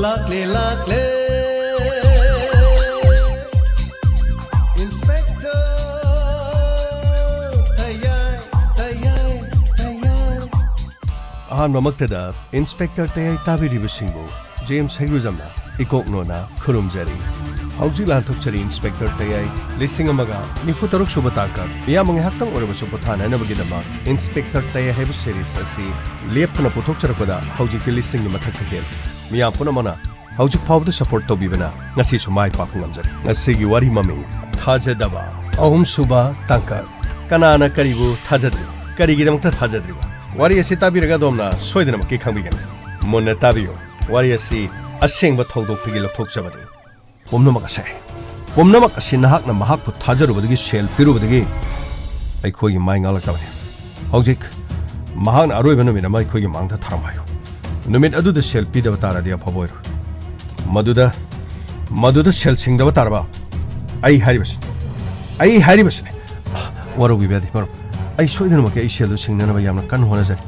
lakle lakle Inspector Tayai Tayai Tayai Ahan mamaktada Inspector Tayai tabiribasingbo James Hegrizamna ikoknona khurumjari Hauji lanthokchari Inspector Tayai lising amaga nifutaruk subataka miyamang haktang orabasu pothana nabagidama Inspector Tayai haibu series asi lepna puthokcharapada hauji ki lising ni mathak ke miyam punamana hauji phawdu support tobibana ngasi sumai pakungamjari ngasi gi wari maming thajadaba ahum suba tanka kanana karibu thajadri karigidamta thajadriba wari asi tabiraga domna soidana makki khangbigan monna tabiyo wari asi asengba thodokpigi lothokchabadi Pomnamak asi nahakna mahakpu thajarubadagi sel pirubadagi aikhogi mai ngalaktabani hojik mahakna aroiba numina mai khogi mangtha tharamhayo numit aduda sel pidaba taradi aphaboiru maduda sel singdaba tarba ai haribasne warogi bedi maro ai soidana makke ai sel du singnana ba yamna kan honajari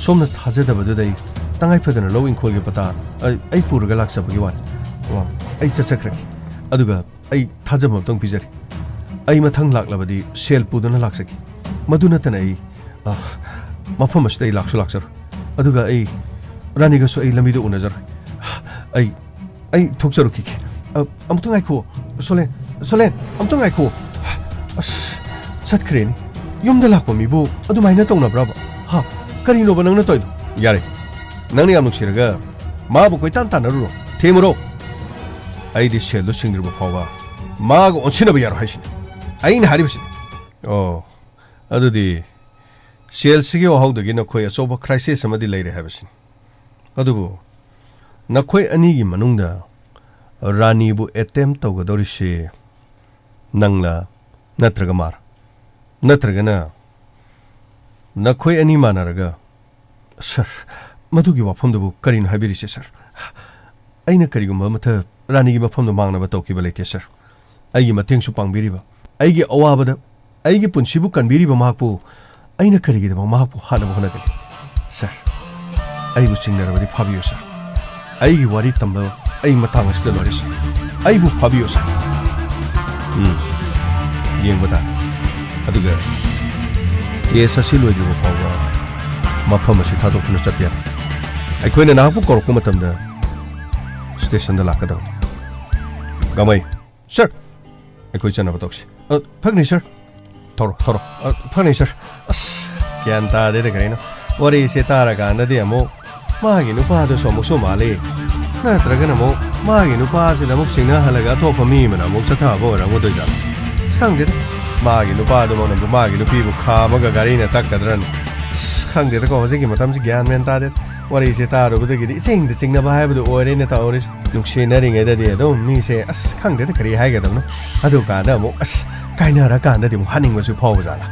somna thajadabadudai tangai phadana low inkholi pata ai puraga laksabagi wan ai chachakhraki aduga ai thajam tong pijari ai mathang laklabadi sel puduna laksaki maduna tana ai mafam asda ai laksar aduga ai raniga so ai lamidu unajar ai thokcharu ki amtung ai kho solen amtung ai kho chatkhreni yumda lakko mibu adu maina tongna braba ha kari no banang na toy yare nangni amuk siraga ma bu koi tan tanaru themuro ai di sel do singirba phawa ma go onchina yaro haisin ai na haribasi adudi sel sigi hawdagi na khoi achoba crisis amadi leire habasin adubu na khoi ani gi manungda rani bu attempt tawgadori se nangla natraga na na khoi ani manaraga sir madugi wafamdabu karin habirisi sir aina karigumba matha rani gi mafamdo mangnaba tawkiba leite sir aigi matengsu pangbiriba aigi awabada aigi punsibu kanbiriba mahakpu aina karigi daba mahakpu hanaba honagali sir aibu chingnarabadi phabiyo sir aigi wari tamba ai matang asida lore sir aibu phabiyo sir yengbada aduga yes asi loidibu phawa mafam asi thadokna chatya aikhoina nahapu korokku matamda station da lakadam gamai sir aikoi chanaba toksi phagni sir thoro phagni sir kyan ta de garina wari se tara ga na de amo magi nu pa do somo so male na traga na mo magi nu pa se da mo singna halaga to phami mana mo satha bo ra mo do ja sang de magi nu pa do mo na magi nu pi bu kha ma ga garina takadran sang de ko hojigi matam si gyan men ta de wari se taro budagi sing de singna ba haibdu ore ne ta ore nuksina ringa da de do mi se as khang de kari haiga dam no adu ka da mo as kaina ra ka da de mo haning ma su phaw jala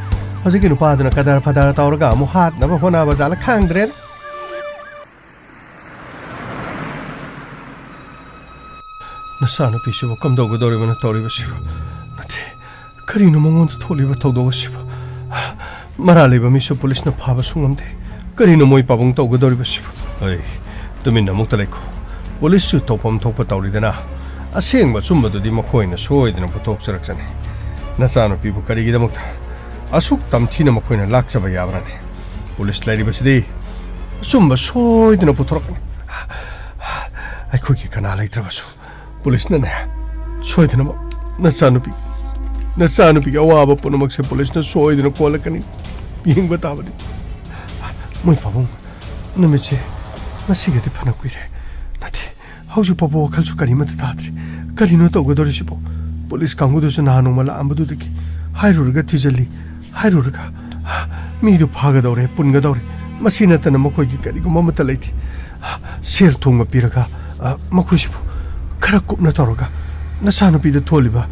hojigi nu pa duna kadar phadar ta ore ga mo hat na ba hona ba jala khang dre na sana pisu kam do go dori bana tori ba sibo nate kari no mongon to tholi ba thodo sibo marale ba mi su police na phaba sungam de Karino moi pabung tawgadori basibu ai tumin namuk talaiko police su topam thokpa tawridana asengba chumbadudi makhoina soidina puthok charaksane nasano pibu karigidamukta asuk tamthina makhoina lakchaba yabrane police lairi basidi chumba soidina puthorokne ai khoki kana laitrabasu police na soidina nasano pi awaba punamak se police na soidina kolakani yingba tabadi moi pabung numiche masige de panakuire nati hauju pabo khalsu kari mat tatri kari no to godori sibo police kangudu se nanu mala ambudu diki hairurga tijali hairurga mi du phaga dore punga dore masina tana makoi gi kari gumma mata leiti sel thunga piraga makoi sibo khara kupna toroga nasano pi de tholiba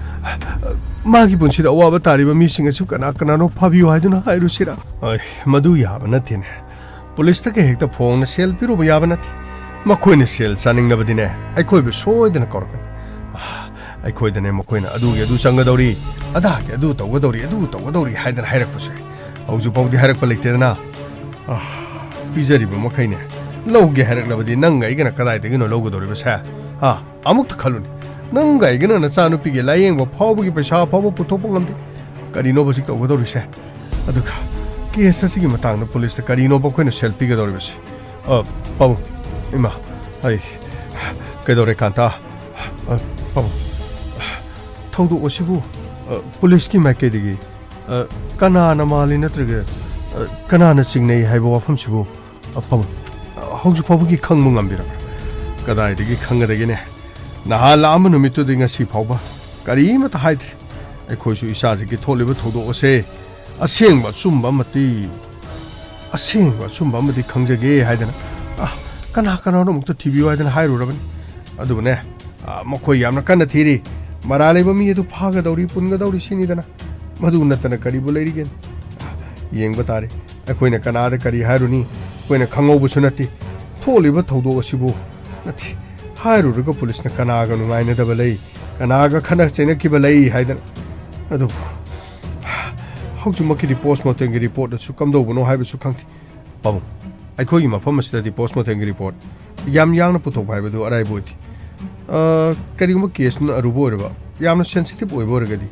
magi bunchida awaba tariba mi singa su kana no phabiyo haiduna hairu sira ai madu yaba nathine police ta ke hekta phone na sel piro ba yaba nathi makoi ne sel saning na badine ai khoi be soidana korkan ai khoi dane makoi na adu ge adu changa dori ada ge adu to godori haidan hairak puse auju pawdi hairak pa leite na bijari ba makai ne ꯂꯧꯒꯦ ꯍꯥꯏꯔꯛꯂꯕꯗꯤ ꯅꯪꯒ ꯑꯩꯒꯅ ꯀꯗꯥꯏꯗꯒꯤꯅꯣ ꯂꯧꯒꯗꯧꯔꯤꯕꯁꯦ ꯍꯥ ꯑꯃꯨꯛꯇ ꯈꯜꯂꯨꯅꯤ ꯅꯪꯒ ꯑꯩꯒꯅ ꯅꯆꯥꯅꯨꯄꯤꯒꯤ ꯂꯥꯌꯦꯡꯕ ꯐꯥꯎꯕꯒꯤ ꯄꯩꯁꯥ ꯐꯥꯎꯕ ꯄꯨꯊꯣꯛꯄ ꯉꯝꯗꯦ ꯀꯔꯤꯅꯣ ꯍꯧꯖꯤꯛ ꯇꯧꯒꯗꯧꯔꯤꯁꯦ ꯑꯗꯨꯒ ꯀꯦꯁ ꯑꯁꯤꯒꯤ ꯃꯇꯥꯡꯗ ꯄꯨꯂꯤꯁꯇ ꯀꯔꯤꯅꯣꯕ ꯑꯩꯈꯣꯏꯅ ꯁꯦꯜ ꯄꯤꯒꯗꯧꯔꯤꯕꯁꯤ ꯄꯥꯕꯨꯡ ꯏꯃꯥ ꯑꯩ ꯀꯩꯗꯧꯔꯦ ꯀꯥꯟꯇꯥ ꯄꯥꯕꯨꯡ ꯊꯧꯗꯣꯛ ꯑꯁꯤꯕꯨ ꯄꯨꯂꯤꯁꯀꯤ ꯃꯥꯏꯀꯩꯗꯒꯤ ꯀꯅꯥꯅ ꯃꯥꯜꯂꯤ ꯅꯠꯇ꯭ꯔꯒ ꯀꯅꯥꯅ ꯆꯤꯡꯅꯩ ꯍꯥꯏꯕ ꯋꯥꯐꯝꯁꯤꯕꯨ ꯄꯥꯕꯨꯡ ꯍꯧꯖꯤꯛ ꯐꯥꯎꯕꯒꯤ ꯈꯪꯕ ꯉꯝꯕꯤꯔꯕ꯭ꯔꯥ ꯀꯗꯥꯏꯗꯒꯤ ꯈꯪꯒꯗꯒꯦꯅꯦ ꯅꯍꯥꯟ ꯂꯥꯛꯑꯝꯕ ꯅꯨꯃꯤꯠꯇꯨꯗꯒꯤ ꯉꯁꯤ ꯐꯥꯎꯕ ꯀꯔꯤꯃꯠꯇ ꯍꯥꯏꯗ꯭ꯔꯤ ꯑꯩꯈꯣꯏꯁꯨ ꯏꯆꯥꯁꯤꯒꯤ ꯊꯣꯛꯂꯤꯕ ꯊꯧꯗꯣꯛ ꯑꯁꯦ ꯑꯁꯦꯡꯕ ꯑꯆꯨꯝꯕ ꯑꯃꯗꯤ ꯈꯪꯖꯒꯦ ꯍꯥꯏꯗꯅ ꯀꯅꯥꯅꯣ ꯑꯃꯨꯛꯇ ꯊꯤꯕꯤꯌꯨ ꯍꯥꯏꯗꯅ ꯍꯥꯏꯔꯨꯔꯕꯅꯤ ꯑꯗꯨꯕꯨꯅꯦ ꯃꯈꯣꯏ ꯌꯥꯝꯅ ꯀꯟꯅ ꯊꯤꯔꯤ ꯃꯔꯥ ꯂꯩꯕ ꯃꯤ ꯑꯗꯨ ꯐꯥꯒꯗꯧꯔꯤ ꯄꯨꯟꯒꯗꯧꯔꯤ ꯁꯤꯅꯤꯗꯅ ꯃꯗꯨ ꯅꯠꯇꯅ ꯀꯔꯤꯕꯨ ꯂꯩꯔꯤꯒꯦ ꯌꯦꯡꯕ ꯇꯥꯔꯦ ꯑꯩꯈꯣꯏꯅ ꯀꯅꯥꯗ ꯀꯔꯤ ꯍꯥꯏꯔꯨꯅꯤ ꯑꯩꯈꯣꯏꯅ ꯈꯪꯍꯧꯕꯁꯨ ꯅꯠꯇꯦ ꯊꯣꯛꯂꯤꯕ ꯊꯧꯗꯣꯛ ꯑꯁꯤꯕꯨ ꯅꯠꯇꯦ ꯍꯥꯏꯔꯨꯔꯒ ꯄꯨꯂꯤꯁꯅ ꯀꯅꯥꯒ ꯅꯨꯡꯉꯥꯏꯅꯗꯕ ꯂꯩ ꯀꯅꯥꯒ ꯈꯠꯅ ꯆꯩꯅꯈꯤꯕ ꯂꯩ ꯍꯥꯏꯗꯅ ꯑꯗꯨꯕꯨ ꯍꯧꯖꯤꯛꯃꯛꯀꯤꯗꯤ ꯄꯣꯁꯃꯣꯔꯇꯦꯝꯒꯤ ꯔꯤꯄꯣꯔꯠ ꯑꯗꯨ ꯀꯝꯗꯧꯕꯅꯣ ꯍꯥꯏꯕꯁꯨ ꯈꯪꯗꯦ ꯄꯥꯕꯨꯡ ꯑꯩꯈꯣꯏꯒꯤ ꯃꯐꯝ ꯑꯁꯤꯗꯗꯤ ꯄꯣꯁꯃꯣꯔꯇꯦꯝꯒꯤ ꯔꯤꯄꯣꯔꯠ ꯌꯥꯝ ꯌꯥꯡꯅ ꯄꯨꯊꯣꯛꯄ ꯍꯥꯏꯕꯗꯨ ꯑꯔꯥꯏꯕ ꯑꯣꯏꯗꯦ ꯀꯔꯤꯒꯨꯝꯕ ꯀꯦꯁꯇꯨꯅ ꯑꯔꯨꯕ ꯑꯣꯏꯔꯕ ꯌꯥꯝꯅ ꯁꯦꯟꯁꯤꯇꯤꯚ ꯑꯣꯏꯕ ꯑꯣꯏꯔꯒꯗꯤ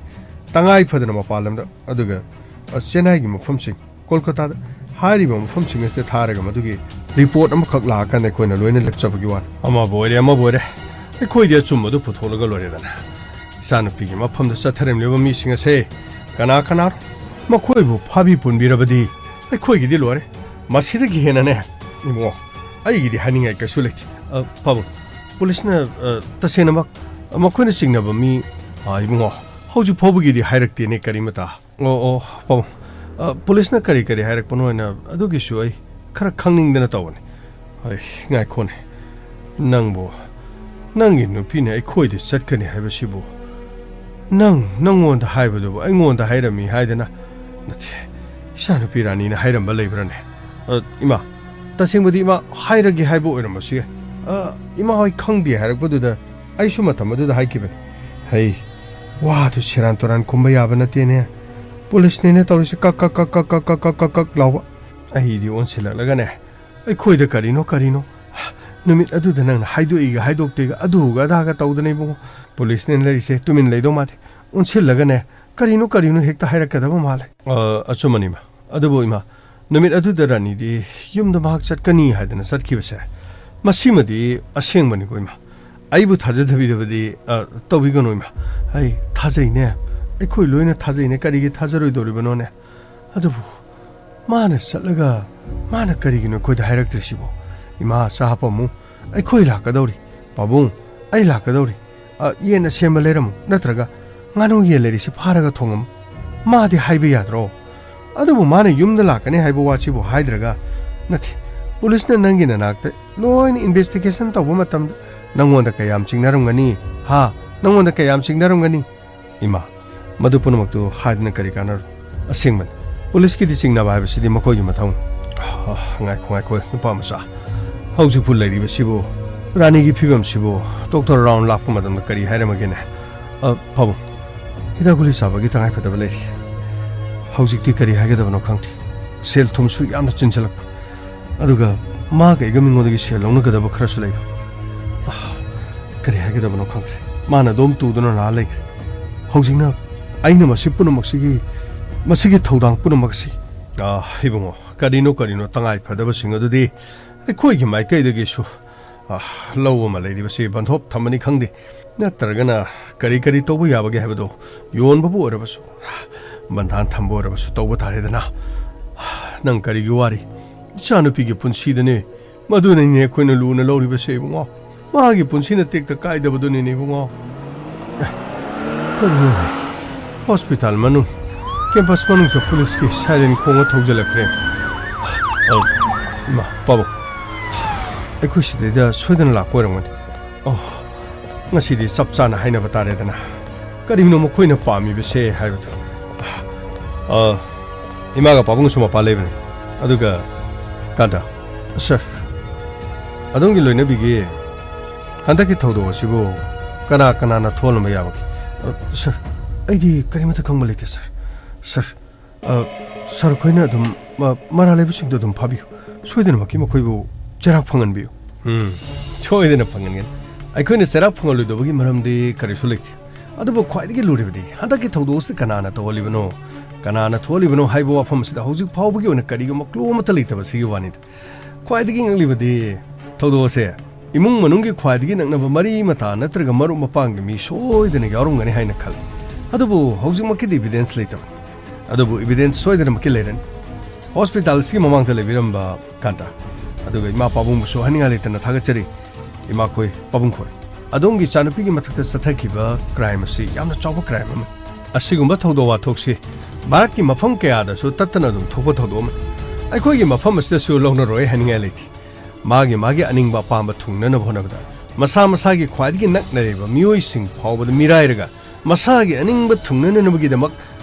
ꯇꯉꯥꯏ ꯐꯗꯅ ꯃꯄꯥꯟ ꯂꯝꯗ ꯑꯗꯨꯒ ꯆꯦꯟꯅꯥꯏꯒꯤ ꯃꯐꯝꯁꯤꯡ ꯀꯣꯜꯀꯇꯥꯗ ꯍꯥꯏꯔꯤꯕ ꯃꯐꯝꯁꯤꯡ ꯑꯁꯤꯗ ꯊꯥꯔꯒ ꯃꯗꯨꯒꯤ ꯔꯤꯄꯣꯔꯠ ꯑꯃꯈꯛ ꯂꯥꯛꯑꯀꯥꯟꯗ ꯑꯩꯈꯣꯏꯅ ꯂꯣꯏꯅ ꯂꯦꯞꯆꯕꯒꯤ ꯋꯥꯅꯤ ꯑꯃꯕꯨ ꯑꯣꯏꯔꯦ ꯑꯩꯈꯣꯏꯗꯤ ꯑꯆꯨꯝꯕꯗꯨ ꯄꯨꯊꯣꯛꯂꯒ ꯂꯣꯏꯔꯦꯗꯅ ꯏꯆꯥꯅꯨꯄꯤꯒꯤ ꯃꯐꯝꯗ ꯆꯠꯊꯔꯝꯂꯤꯕ ꯃꯤꯁꯤꯡ ꯑꯁꯦ ꯀꯅꯥꯅꯣ ꯃꯈꯣꯏꯕꯨ ꯐꯥꯕꯤ ꯄꯨꯟꯕꯤꯔꯕꯗꯤ ꯑꯩꯈꯣꯏꯒꯤꯗꯤ ꯂꯣꯏꯔꯦ ꯃꯁꯤꯗꯒꯤ ꯍꯦꯟꯅꯅꯦ ꯏꯕꯨꯡꯉꯣ ꯑꯩꯒꯤꯗꯤ ꯍꯥꯏꯅꯤꯡꯉꯥꯏ ꯀꯩꯁꯨ ꯂꯩꯇꯦ ꯄꯥꯕꯨꯡ ꯄꯨꯂꯤꯁꯅ ꯇꯁꯦꯡꯅꯃꯛ ꯃꯈꯣꯏꯅ ꯆꯤꯡꯅꯕ ꯃꯤ ꯏꯕꯨꯡꯉꯣ ꯍꯧꯖꯤꯛ ꯐꯥꯎꯕꯒꯤꯗꯤ ꯍꯥꯏꯔꯛꯇꯦꯅꯦ ꯀꯔꯤꯃꯇ ꯄꯥꯕꯨꯡ ꯄꯨꯂꯤꯁꯅ ꯀꯔꯤ ꯍꯥꯏꯔꯛꯄꯅꯣ ꯍꯥꯏꯅ ꯑꯗꯨꯒꯤꯁꯨ ꯑꯩ ꯈꯔ ꯈꯪꯅꯤꯡꯗꯅ ꯇꯧꯕꯅꯤ ꯉꯥꯏꯈꯣꯅꯦ ꯅꯪꯒꯤ ꯅꯨꯄꯤꯅ ꯑꯩꯈꯣꯏꯗ ꯆꯠꯀꯅꯤ ꯍꯥꯏꯕꯁꯤꯕꯨ ꯅꯪꯉꯣꯟꯗ ꯍꯥꯏꯕꯗꯨꯕꯨ ꯑꯩꯉꯣꯟꯗ ꯍꯥꯏꯔꯝꯃꯤ ꯍꯥꯏꯗꯅ ꯅꯠꯇꯦ ꯏꯆꯥꯅꯨꯄꯤ ꯔꯥꯅꯤꯅ ꯍꯥꯏꯔꯝꯕ ꯂꯩꯕ꯭ꯔꯥꯅꯦ ꯏꯃꯥ ꯇꯁꯦꯡꯕꯗꯤ ꯏꯃꯥ ꯍꯥꯏꯔꯒꯦ ꯍꯥꯏꯕ ꯑꯣꯏꯔꯝꯕꯁꯨ ꯌꯥꯏ ꯏꯃꯥ ꯍꯣꯏ ꯈꯪꯗꯦ ꯍꯥꯏꯔꯛꯄꯗꯨꯗ ꯑꯩꯁꯨ ꯃꯇꯝ ꯑꯗꯨꯗ ꯍꯥꯏꯈꯤꯕꯅꯤ ꯍꯩ ꯋꯥꯗꯨ ꯁꯦꯔꯥꯟ ꯇꯨꯔꯥꯟ ꯈꯨꯝꯕ ꯌꯥꯕ ꯅꯠꯇꯦꯅꯦ ꯄꯨꯂꯤꯁꯅꯦꯅ ꯇꯧꯔꯤꯁꯦ ꯀꯛ ꯂꯥꯎꯕ ꯑꯩꯗꯤ ꯑꯣꯟꯁꯤꯜꯂꯛꯂꯒꯅꯦ ꯑꯩꯈꯣꯏꯗ ꯀꯔꯤꯅꯣ ꯅꯨꯃꯤꯠ ꯑꯗꯨꯗ ꯅꯪꯅ ꯍꯥꯏꯗꯣꯛꯏꯒ ꯍꯥꯏꯗꯣꯛꯇꯦꯒ ꯑꯗꯨꯒ ꯑꯗꯥꯒ ꯇꯧꯗꯅ ꯏꯕꯨꯡꯉꯣ ꯄꯨꯂꯤꯁꯅꯦꯅ ꯂꯩꯔꯤꯁꯦ ꯇꯨꯃꯤꯟ ꯂꯩꯗꯧ ꯃꯥꯜꯂꯦ ꯑꯣꯟꯁꯤꯜꯂꯒꯅꯦ ꯀꯔꯤꯅꯣ ꯍꯦꯛꯇ ꯍꯥꯏꯔꯛꯀꯗꯕ ꯃꯥꯜꯂꯦ ꯑꯆꯨꯝꯕꯅꯤ ꯏꯃꯥ ꯑꯗꯨꯕꯨ ꯏꯃꯥ ꯅꯨꯃꯤꯠ ꯑꯗꯨꯗ ꯔꯥꯅꯤꯗꯤ ꯌꯨꯝꯗ ꯃꯍꯥꯛ ꯆꯠꯀꯅꯤ ꯍꯥꯏꯗꯅ ꯆꯠꯈꯤꯕꯁꯦ ꯃꯁꯤꯃꯗꯤ ꯑꯁꯦꯡꯕꯅꯤꯀꯣ ꯏꯃꯥ ꯑꯩꯕꯨ ꯊꯥꯖꯗꯕꯤꯗꯕꯗꯤ ꯇꯧꯕꯤꯒꯅꯨ ꯏꯃꯥ ꯑꯩ ꯊꯥꯖꯩꯅꯦ ꯑꯩꯈꯣꯏ ꯂꯣꯏꯅ ꯊꯥꯖꯩꯅꯦ ꯀꯔꯤꯒꯤ ꯊꯥꯖꯔꯣꯏꯗꯧꯔꯤꯕꯅꯣꯅꯦ ꯑꯗꯨꯕꯨ ꯃꯥꯅ ꯆꯠꯂꯒ ꯃꯥꯅ ꯀꯔꯤꯒꯤꯅꯣ ꯑꯩꯈꯣꯏꯗ ꯍꯥꯏꯔꯛꯇ꯭ꯔꯤꯁꯤꯕꯣ ꯏꯃꯥ ꯆꯥ ꯍꯥꯞꯄꯝꯃꯨ ꯑꯩꯈꯣꯏ ꯂꯥꯛꯀꯗꯧꯔꯤ ꯄꯥꯕꯨꯡ ꯑꯩ ꯂꯥꯛꯀꯗꯧꯔꯤ ꯌꯦꯟ ꯑꯁꯦꯝꯕ ꯂꯩꯔꯝꯃꯨ ꯅꯠꯇ꯭ꯔꯒ ꯉꯥꯅꯨ ꯌꯦꯟ ꯂꯩꯔꯤꯁꯤ ꯐꯥꯔꯒ ꯊꯣꯡꯉꯝꯃꯨ ꯃꯥꯗꯤ ꯍꯥꯏꯕ ꯌꯥꯗ꯭ꯔꯣ ꯑꯗꯨꯕꯨ ꯃꯥꯅ ꯌꯨꯝꯗ ꯂꯥꯛꯀꯅꯤ ꯍꯥꯏꯕ ꯋꯥꯁꯤꯕꯨ ꯍꯥꯏꯗ꯭ꯔꯒ ꯅꯠꯇꯦ ꯄꯨꯂꯤꯁꯅ ꯅꯪꯒꯤ ꯅꯅꯥꯛꯇ ꯂꯣꯏꯅ ꯏꯟꯚꯦꯁꯇꯤꯒꯦꯁꯟ ꯇꯧꯕ ꯃꯇꯝꯗ ꯅꯪꯉꯣꯟꯗ ꯀꯌꯥꯝ ꯆꯤꯡꯅꯔꯝꯒꯅꯤ ꯅꯪꯉꯣꯟꯗ ꯀꯌꯥꯝ ꯆꯤꯡꯅꯔꯝꯒꯅꯤ ꯏꯃꯥ ꯃꯗꯨ ꯄꯨꯝꯅꯃꯛꯇꯨ ꯍꯥꯏꯗꯅ ꯀꯔꯤ ꯀꯥꯟꯅꯔꯣꯏ ꯑꯁꯦꯡꯕꯅꯤ ꯄꯨꯂꯤꯁꯀꯤꯗꯤ ꯆꯤꯡꯅꯕ ꯍꯥꯏꯕꯁꯤꯗꯤ ꯃꯈꯣꯏꯒꯤ ꯃꯊꯧꯅꯤ ꯉꯥꯏꯈꯣ ꯅꯨꯄꯥ ꯃꯆꯥ ꯍꯧꯖꯤꯛꯄꯨ ꯂꯩꯔꯤꯕꯁꯤꯕꯨ ꯔꯥꯅꯤꯒꯤ ꯐꯤꯕꯝꯁꯤꯕꯨ ꯗꯣꯛꯇꯔ ꯔꯥꯎꯟ ꯂꯥꯛꯄ ꯃꯇꯝꯗ ꯀꯔꯤ ꯍꯥꯏꯔꯝꯃꯒꯦꯅꯦ ꯄꯥꯕꯨꯡ ꯍꯤꯗꯥꯛ ꯒꯨꯂꯤ ꯆꯥꯕꯒꯤ ꯇꯉꯥꯏꯐꯗꯕ ꯂꯩꯔꯤ ꯍꯧꯖꯤꯛꯇꯤ ꯀꯔꯤ ꯍꯥꯏꯒꯗꯕꯅꯣ ꯈꯪꯗꯦ ꯁꯦꯜ ꯊꯨꯝꯁꯨ ꯌꯥꯝꯅ ꯆꯤꯟꯁꯤꯜꯂꯛꯄ ꯑꯗꯨꯒ ꯃꯥꯒ ꯑꯩꯒ ꯃꯤꯉꯣꯟꯗꯒꯤ ꯁꯦꯜ ꯂꯧꯅꯒꯗꯕ ꯈꯔꯁꯨ ꯂꯩꯕ ꯀꯔꯤ ꯍꯥꯏꯒꯗꯕꯅꯣ ꯈꯪꯗ꯭ꯔꯦ ꯃꯥꯅ ꯑꯗꯨꯝ ꯇꯨꯗꯨꯅ ꯅꯥ ꯂꯩꯈ꯭ꯔꯦ ꯍꯧꯖꯤꯛꯅ ꯑꯩꯅ ꯃꯁꯤ ꯄꯨꯝꯅꯃꯛꯁꯤꯒꯤ ꯊꯧꯗꯥꯡ ꯄꯨꯝꯅꯃꯛꯁꯤ ꯏꯕꯨꯡꯉꯣ ꯀꯔꯤꯅꯣ ꯇꯉꯥꯏ ꯐꯗꯕꯁꯤꯡ ꯑꯗꯨꯗꯤ ꯑꯩꯈꯣꯏꯒꯤ ꯃꯥꯏꯀꯩꯗꯒꯤꯁꯨ ꯂꯧ ꯑꯃ ꯂꯩꯔꯤꯕꯁꯤ ꯕꯟꯊꯣꯞ ꯊꯝꯕꯅꯤ ꯈꯪꯗꯦ ꯅꯠꯇ꯭ꯔꯒꯅ ꯀꯔꯤ ꯇꯧꯕ ꯌꯥꯕꯒꯦ ꯍꯥꯏꯕꯗꯣ ꯌꯣꯟꯕꯕꯨ ꯑꯣꯏꯔꯕꯁꯨ ꯕꯟꯙꯥꯟ ꯊꯝꯕ ꯑꯣꯏꯔꯕꯁꯨ ꯇꯧꯕ ꯇꯥꯔꯦꯗꯅ ꯅꯪ ꯀꯔꯤꯒꯤ ꯋꯥꯔꯤ ꯏꯆꯥꯅꯨꯄꯤꯒꯤ ꯄꯨꯟꯁꯤꯗꯅꯦ ꯃꯗꯨꯅꯅꯦ ꯑꯩꯈꯣꯏꯅ ꯂꯨꯅ ꯂꯧꯔꯤꯕꯁꯦ ꯏꯕꯨꯡꯉꯣ ꯃꯥꯒꯤ ꯄꯨꯟꯁꯤꯅ ꯇꯦꯛꯇ ꯀꯥꯏꯗꯕꯗꯨꯅꯤꯅꯦ ꯏꯕꯨꯡꯉꯣ ꯀꯔꯤꯅꯣ ꯍꯣꯁꯄꯤꯇꯥꯜ ꯃꯅꯨꯡ ꯀꯦꯝꯄꯁ ꯃꯅꯨꯡꯗ ꯄꯨꯂꯤꯁꯀꯤ ꯁꯥꯏꯔꯦꯟ ꯈꯣꯡꯉ ꯊꯧꯖꯤꯜꯂꯛꯈ꯭ꯔꯦ ꯏꯃꯥ ꯄꯥꯕꯨꯡ ꯑꯩꯈꯣꯏ ꯁꯤꯗꯩꯗ ꯁꯣꯏꯗꯅ ꯂꯥꯛꯄ ꯑꯣꯏꯔꯝꯒꯅꯤ ꯉꯁꯤꯗꯤ ꯆꯞ ꯆꯥꯅ ꯍꯥꯏꯅꯕ ꯇꯥꯔꯦꯗꯅ ꯀꯔꯤꯅꯣ ꯃꯈꯣꯏꯅ ꯄꯥꯝꯃꯤꯕꯁꯦ ꯍꯥꯏꯕꯗꯣ 이마가 바봉수 발레브네 아두가 간다 서 아동기 로이너비기 한다기 터도 오시고 까나까나나 토는 뭐 야바기 서 아이디 그림부터 강물리대 서 거기나 좀 말할래부싱도 좀 밥이고 소이되는 막기 뭐 거의 뭐 ꯆꯩꯔꯥꯛ ꯐꯪꯍꯟꯕꯤꯌꯨ ꯁꯣꯏꯗꯅ ꯐꯪꯍꯟꯒꯅꯤ ꯑꯩꯈꯣꯏꯅ ꯆꯩꯔꯥꯛ ꯐꯪꯍꯜꯂꯣꯏꯗꯕꯒꯤ ꯃꯔꯝꯗꯤ ꯀꯔꯤꯁꯨ ꯂꯩꯇꯦ ꯑꯗꯨꯕꯨ ꯈ꯭ꯋꯥꯏꯗꯒꯤ ꯂꯨꯔꯤꯕꯗꯤ ꯍꯟꯗꯛꯀꯤ ꯊꯧꯗꯣꯛ ꯑꯁꯤꯗ ꯀꯅꯥꯅ ꯇꯧꯍꯜꯂꯤꯕꯅꯣ ꯀꯅꯥꯅ ꯊꯣꯛꯍꯜꯂꯤꯕꯅꯣ ꯍꯥꯏꯕ ꯋꯥꯐꯝ ꯑꯁꯤꯗ ꯍꯧꯖꯤꯛ ꯐꯥꯎꯕꯒꯤ ꯑꯣꯏꯅ ꯀꯔꯤꯒꯨꯝꯕ ꯀ꯭ꯂꯨ ꯑꯃꯠꯇ ꯂꯩꯇꯕ ꯁꯤꯒꯤ ꯋꯥꯅꯤꯗ ꯈ꯭ꯋꯥꯏꯗꯒꯤ ꯉꯛꯂꯤꯕꯗꯤ ꯊꯧꯗꯣꯛ ꯑꯁꯦ ꯏꯃꯨꯡ ꯃꯅꯨꯡꯒꯤ ꯈ꯭ꯋꯥꯏꯗꯒꯤ ꯅꯛꯅꯕ ꯃꯔꯤ ꯃꯇꯥ ꯅꯠꯇ꯭ꯔꯒ ꯃꯔꯨꯞ ꯃꯄꯥꯡꯒꯤ ꯃꯤ ꯁꯣꯏꯗꯅ ꯌꯥꯎꯔꯝꯒꯅꯤ ꯍꯥꯏꯅ ꯈꯜꯂꯤ ꯑꯗꯨꯕꯨ ꯍꯧꯖꯤꯛꯃꯛꯀꯤꯗꯤ ꯏꯕꯤꯗꯦꯟꯁ ꯂꯩꯇꯕꯅꯤ ꯑꯗꯨꯕꯨ ꯏꯕꯤꯗꯦꯟꯁ ꯁꯣꯏꯗꯅꯃꯛꯀꯤ ꯂꯩꯔꯅꯤ ꯍꯣꯁꯄꯤꯇꯥꯜ ꯑꯁꯤꯒꯤ ꯃꯃꯥꯡꯗ ꯂꯩꯕꯤꯔꯝꯕ ꯀꯥꯟꯇ ꯑꯗꯨꯒ ꯏꯃꯥ ꯄꯥꯕꯨꯡꯕꯨꯁꯨ ꯍꯥꯏꯅꯤꯡꯉꯥꯏ ꯂꯩꯇꯅ ꯊꯥꯒꯠꯆꯔꯤ ꯏꯃꯥꯈꯣꯏ ꯄꯥꯕꯨꯡꯈꯣꯏ ꯑꯗꯣꯝꯒꯤ ꯏꯆꯥꯅꯨꯄꯤꯒꯤ ꯃꯊꯛꯇ ꯆꯠꯊꯈꯤꯕ ꯀ꯭ꯔꯥꯏꯝ ꯑꯁꯤ ꯌꯥꯝꯅ ꯆꯥꯎꯕ ꯀ꯭ꯔꯥꯏꯝ ꯑꯃꯅꯤ ꯑꯁꯤꯒꯨꯝꯕ ꯊꯧꯗꯣꯛ ꯋꯥꯊꯣꯛꯁꯤ ꯚꯥꯔꯠꯀꯤ ꯃꯐꯝ ꯀꯌꯥꯗꯁꯨ ꯇꯠꯇꯅ ꯑꯗꯨꯝ ꯊꯣꯛꯄ ꯊꯧꯗꯣꯛ ꯑꯃꯅꯤ ꯑꯩꯈꯣꯏꯒꯤ ꯃꯐꯝ ꯑꯁꯤꯗꯁꯨ ꯂꯧꯅꯔꯣꯏ ꯍꯥꯏꯅꯤꯡꯉꯥꯏ ꯂꯩꯇꯦ ꯃꯥꯒꯤ ꯑꯅꯤꯡꯕ ꯑꯄꯥꯝꯕ ꯊꯨꯡꯅꯅꯕ ꯍꯣꯠꯅꯕꯗ ꯃꯁꯥ ꯃꯁꯥꯒꯤ ꯈ꯭ꯋꯥꯏꯗꯒꯤ ꯅꯛꯅꯔꯤꯕ ꯃꯤꯑꯣꯏꯁꯤꯡ ꯐꯥꯎꯕꯗ ꯃꯤꯔꯥꯏꯔꯒ ꯃꯁꯥꯒꯤ ꯑꯅꯤꯡꯕ ꯊꯨꯡꯅꯅꯕꯒꯤꯗꯃꯛ